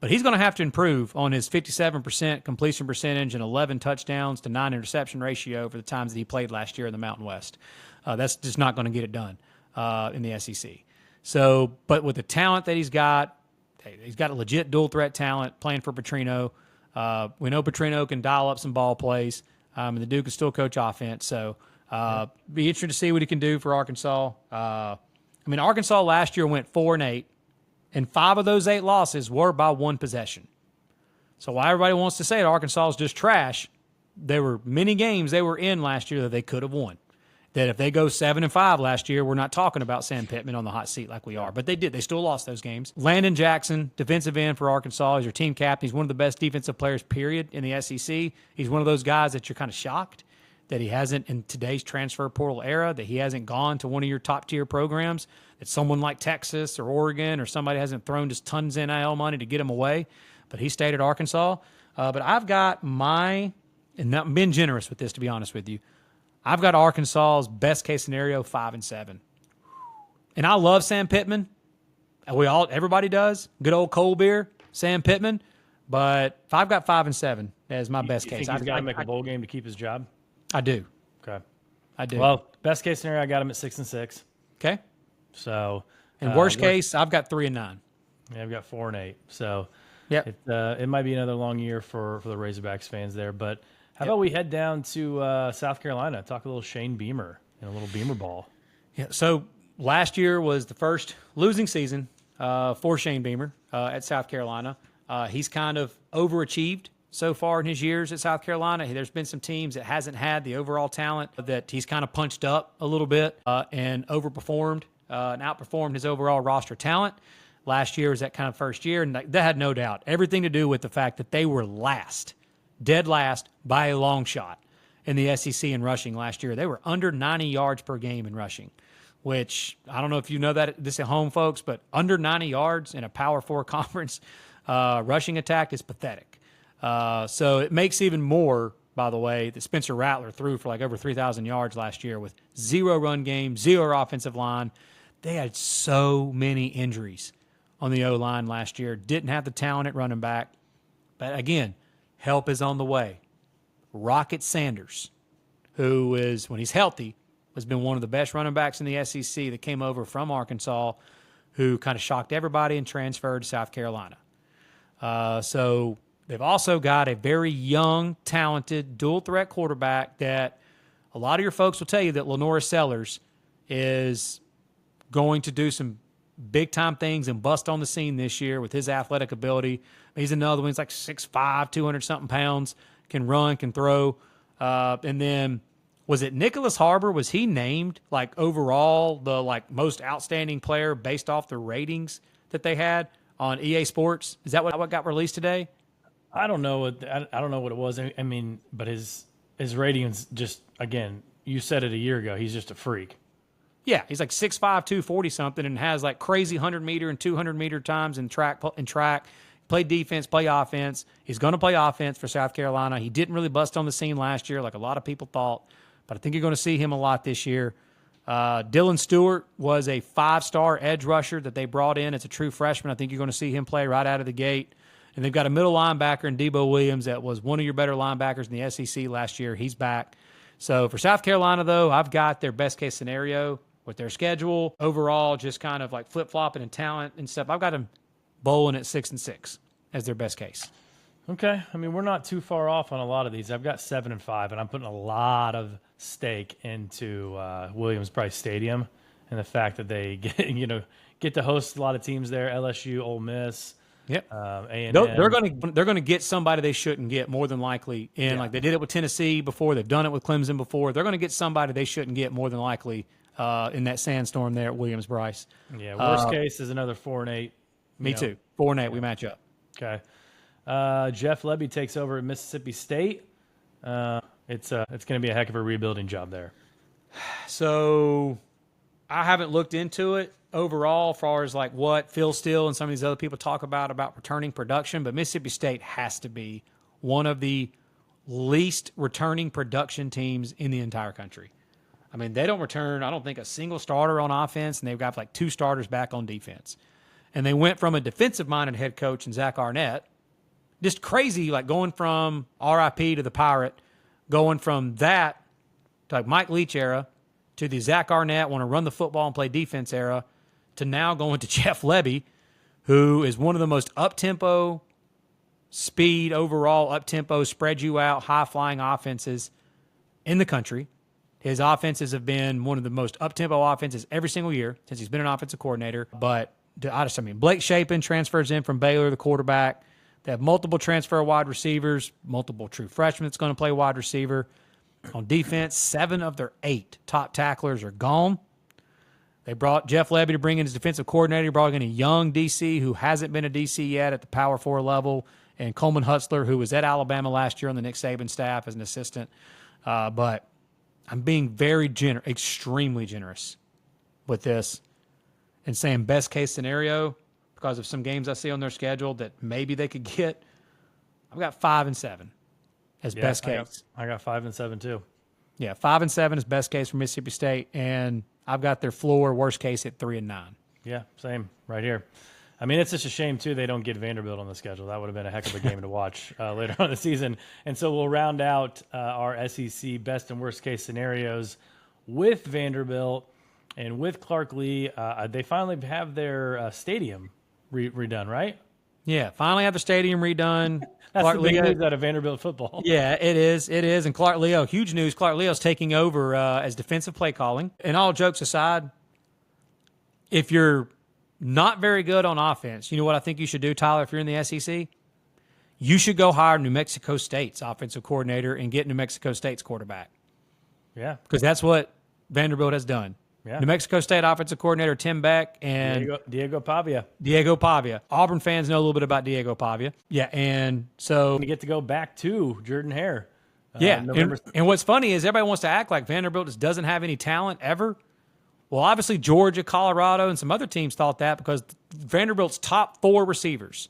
but he's going to have to improve on his 57% completion percentage and 11 touchdowns to 9 interception ratio for the times that he played last year in the Mountain West. That's just not going to get it done in the SEC. So, but with the talent that he's got a legit dual threat talent playing for Petrino. We know Petrino can dial up some ball plays, and the dude can still coach offense. So, be interesting to see what he can do for Arkansas. Arkansas last year went 4-8. And 5 of those 8 losses were by 1 possession. So while everybody wants to say that Arkansas is just trash, there were many games they were in last year that they could have won. that if they go 7-5 last year, we're not talking about Sam Pittman on the hot seat like we are. But they did. They still lost those games. Landon Jackson, defensive end for Arkansas, is your team captain. He's one of the best defensive players, period, in the SEC. He's one of those guys that you're kind of shocked that he hasn't, in today's transfer portal era, that he hasn't gone to one of your top-tier programs, that someone like Texas or Oregon or somebody hasn't thrown just tons of NIL money to get him away. But he stayed at Arkansas. But I've got and not been generous with this, to be honest with you, I've got Arkansas's best-case scenario 5-7. And I love Sam Pittman. Everybody does. Good old cold beer, Sam Pittman. But if I've got 5-7 as my best case. Think he's got to make a bowl game to keep his job? I do. Okay. I do. Well, best case scenario, I got him at 6-6. Okay. So, in worst case, I've got 3-9. Yeah, I've got 4-8. So, yeah, it might be another long year for the Razorbacks fans there. But how about we head down to South Carolina, talk a little Shane Beamer and a little Beamer ball. Yeah. So last year was the first losing season for Shane Beamer at South Carolina. He's kind of overachieved so far in his years at South Carolina. There's been some teams that hasn't had the overall talent, that he's kind of punched up a little bit and overperformed and outperformed his overall roster talent. Last year was that kind of first year, and that had no doubt everything to do with the fact that they were dead last by a long shot in the SEC in rushing last year. They were under 90 yards per game in rushing, which I don't know if you know this at home, folks, but under 90 yards in a Power 4 conference rushing attack is pathetic. So it makes even more, by the way, that Spencer Rattler threw for like over 3,000 yards last year with 0 run game, 0 offensive line. They had so many injuries on the O-line last year. Didn't have the talent at running back. But again, help is on the way. Rocket Sanders, who is, when he's healthy, has been one of the best running backs in the SEC that came over from Arkansas, who kind of shocked everybody and transferred to South Carolina. So they've also got a very young, talented, dual-threat quarterback that a lot of your folks will tell you that Lenora Sellers is going to do some big-time things and bust on the scene this year with his athletic ability. He's another one. He's like 6'5", 200-something pounds, can run, can throw. And then was it Nicholas Harbor? Was he named like overall the most outstanding player based off the ratings that they had on EA Sports? Is that what got released today? I don't know what it was. I mean, but his ratings just, again, you said it a year ago. He's just a freak. Yeah, he's like 6'5", 240-something, and has like crazy 100-meter and 200-meter times in track. Play defense, play offense. He's going to play offense for South Carolina. He didn't really bust on the scene last year like a lot of people thought, but I think you're going to see him a lot this year. Dylan Stewart was a 5-star edge rusher that they brought in as a true freshman. I think you're going to see him play right out of the gate. And they've got a middle linebacker in Debo Williams that was one of your better linebackers in the SEC last year. He's back. So for South Carolina, though, I've got their best-case scenario with their schedule. Overall, just kind of like flip-flopping and talent and stuff. I've got them bowling at 6-6 as their best case. Okay. I mean, we're not too far off on a lot of these. I've got 7-5, and I'm putting a lot of stake into Williams-Brice Stadium and the fact that they get to host a lot of teams there, LSU, Ole Miss. Yep. A&M. They're gonna get somebody they shouldn't get more than likely. And like they did it with Tennessee before, they've done it with Clemson before. They're gonna get somebody they shouldn't get more than likely in that sandstorm there at Williams-Brice. Yeah. Worst case is another 4-8. Me too. 4-8. We match up. Okay. Jeff Lebby takes over at Mississippi State. It's going to be a heck of a rebuilding job there. So I haven't looked into it overall as far as like what Phil Steele and some of these other people talk about returning production, but Mississippi State has to be one of the least returning production teams in the entire country. I mean, they don't return, I don't think, a single starter on offense, and they've got like 2 starters back on defense. And they went from a defensive-minded head coach in Zach Arnett, just crazy, like going from RIP to the Pirate, going from that to like Mike Leach era to the Zach Arnett want to run the football and play defense era to now going to Jeff Lebby, who is one of the most up-tempo, speed overall, up-tempo, spread you out, high-flying offenses in the country. His offenses have been one of the most up-tempo offenses every single year since he's been an offensive coordinator. But Blake Shapen transfers in from Baylor, the quarterback. They have multiple transfer wide receivers, multiple true freshmen that's going to play wide receiver. On defense, 7 of their 8 top tacklers are gone. They brought Jeff Levy to bring in his defensive coordinator. He brought in a young DC who hasn't been a DC yet at the Power 4 level, and Coleman Hutzler, who was at Alabama last year on the Nick Saban staff as an assistant. But I'm being very extremely generous with this and saying best case scenario because of some games I see on their schedule that maybe they could get. I've got 5 and 7 as best case. I got 5 and 7 too. Yeah, 5 and 7 is best case for Mississippi State, and I've got their floor worst case at 3 and 9. Yeah, same right here. I mean, it's just a shame too they don't get Vanderbilt on the schedule. That would have been a heck of a game to watch later on in the season. And so we'll round out our SEC best and worst case scenarios with Vanderbilt and with Clark Lee. They finally have their stadium redone, right? Yeah, finally have the stadium redone. That's Clark the big Leo, news out of Vanderbilt football. Yeah, it is. It is. And Clark Leo, huge news. Clark Leo's taking over as defensive play calling. And all jokes aside, if you're not very good on offense, you know what I think you should do, Tyler, if you're in the SEC? You should go hire New Mexico State's offensive coordinator and get New Mexico State's quarterback. Yeah. Because that's what Vanderbilt has done. Yeah. New Mexico State offensive coordinator Tim Beck and Diego Pavia. Diego Pavia. Auburn fans know a little bit about Diego Pavia. Yeah, and so we get to go back to Jordan Hare. Yeah, and what's funny is everybody wants to act like Vanderbilt just doesn't have any talent ever. Well, obviously Georgia, Colorado, and some other teams thought that because Vanderbilt's top 4 receivers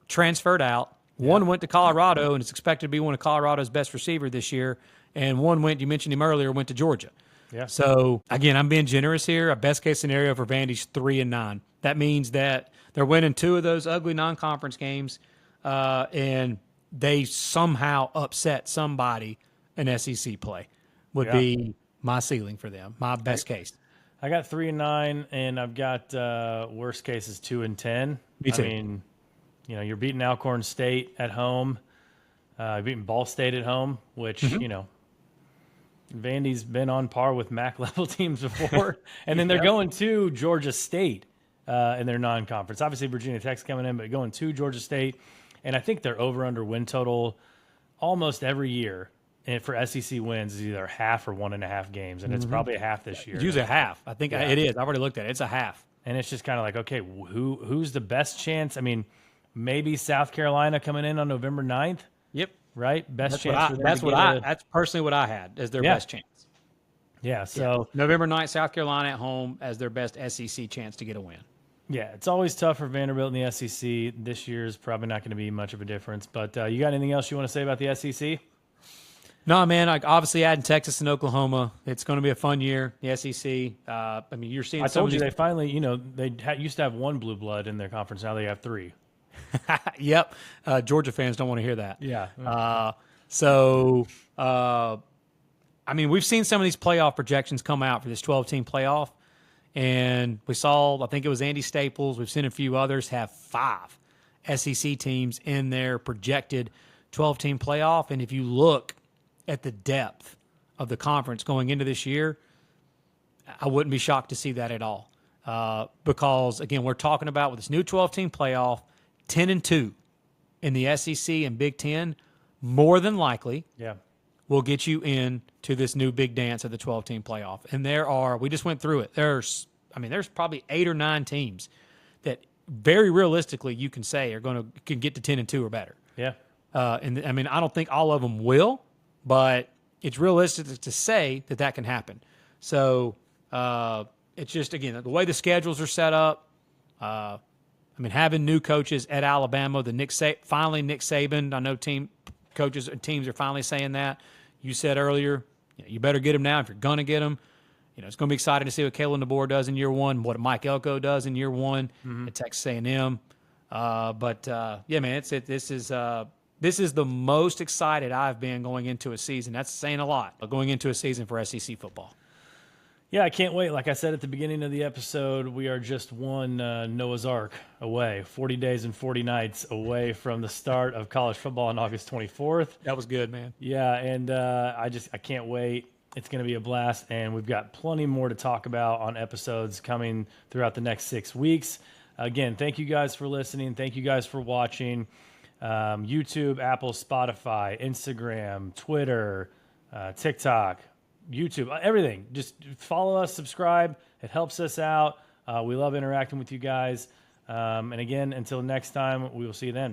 transferred out. One went to Colorado and is expected to be one of Colorado's best receiver this year, and one went, you mentioned him earlier, went to Georgia. Yeah. So, again, I'm being generous here. A best-case scenario for Vandy's 3 and 9. That means that they're winning 2 of those ugly non-conference games, and they somehow upset somebody in SEC play would be my ceiling for them, my best case. I got 3 and 9, and I've got worst case is 2 and 10. Me too. I mean, you know, you're beating Alcorn State at home. You're beating Ball State at home, which, you know, Vandy's been on par with MAC level teams before. And then they're going to Georgia State in their non-conference. Obviously, Virginia Tech's coming in, but going to Georgia State. And I think their over-under win total almost every year and for SEC wins is either half or 1.5 games. And it's probably a half this year. It's usually a half. I think it is. I've already looked at it. It's a half. And it's just kind of like, okay, who's the best chance? I mean, maybe South Carolina coming in on November 9th. Yep. Right? Best chance. That's personally what I had as their best chance. Yeah. So November 9th, South Carolina at home as their best SEC chance to get a win. Yeah, it's always tough for Vanderbilt in the SEC. This year is probably not going to be much of a difference. But you got anything else you want to say about the SEC? No, man. Like obviously, adding Texas and Oklahoma, it's going to be a fun year. The SEC. I mean, you're seeing. I told you they finally, you know, they used to have 1 blue blood in their conference. Now they have 3. Yep. Georgia fans don't want to hear that. Yeah. I mean, we've seen some of these playoff projections come out for this 12-team playoff, and we saw, I think it was Andy Staples, we've seen a few others have 5 SEC teams in their projected 12-team playoff. And if you look at the depth of the conference going into this year, I wouldn't be shocked to see that at all. Because, again, we're talking about with this new 12-team playoff, 10-2 in the SEC and Big Ten, more than likely will get you into this new big dance of the 12-team playoff. And we just went through it. There's probably 8 or 9 teams that very realistically you can say can get to 10-2 or better. Yeah. And I mean, I don't think all of them will, but it's realistic to say that can happen. So it's just, again, the way the schedules are set up, I mean, having new coaches at Alabama, finally Nick Saban, I know coaches and teams are finally saying that. You said earlier, you better get him now if you're going to get him. You know, it's going to be exciting to see what Kalen DeBoer does in year 1, what Mike Elko does in year 1 at Texas A&M. Yeah, man, this is the most excited I've been going into a season. That's saying a lot, going into a season for SEC football. Yeah, I can't wait. Like I said at the beginning of the episode, we are just one Noah's Ark away, 40 days and 40 nights away from the start of college football on August 24th. That was good, man. Yeah, and I can't wait. It's going to be a blast, and we've got plenty more to talk about on episodes coming throughout the next 6 weeks. Again, thank you guys for listening. Thank you guys for watching. YouTube, Apple, Spotify, Instagram, Twitter, TikTok, YouTube, everything. Just follow us, subscribe. It helps us out. We love interacting with you guys. And again, until next time, we will see you then.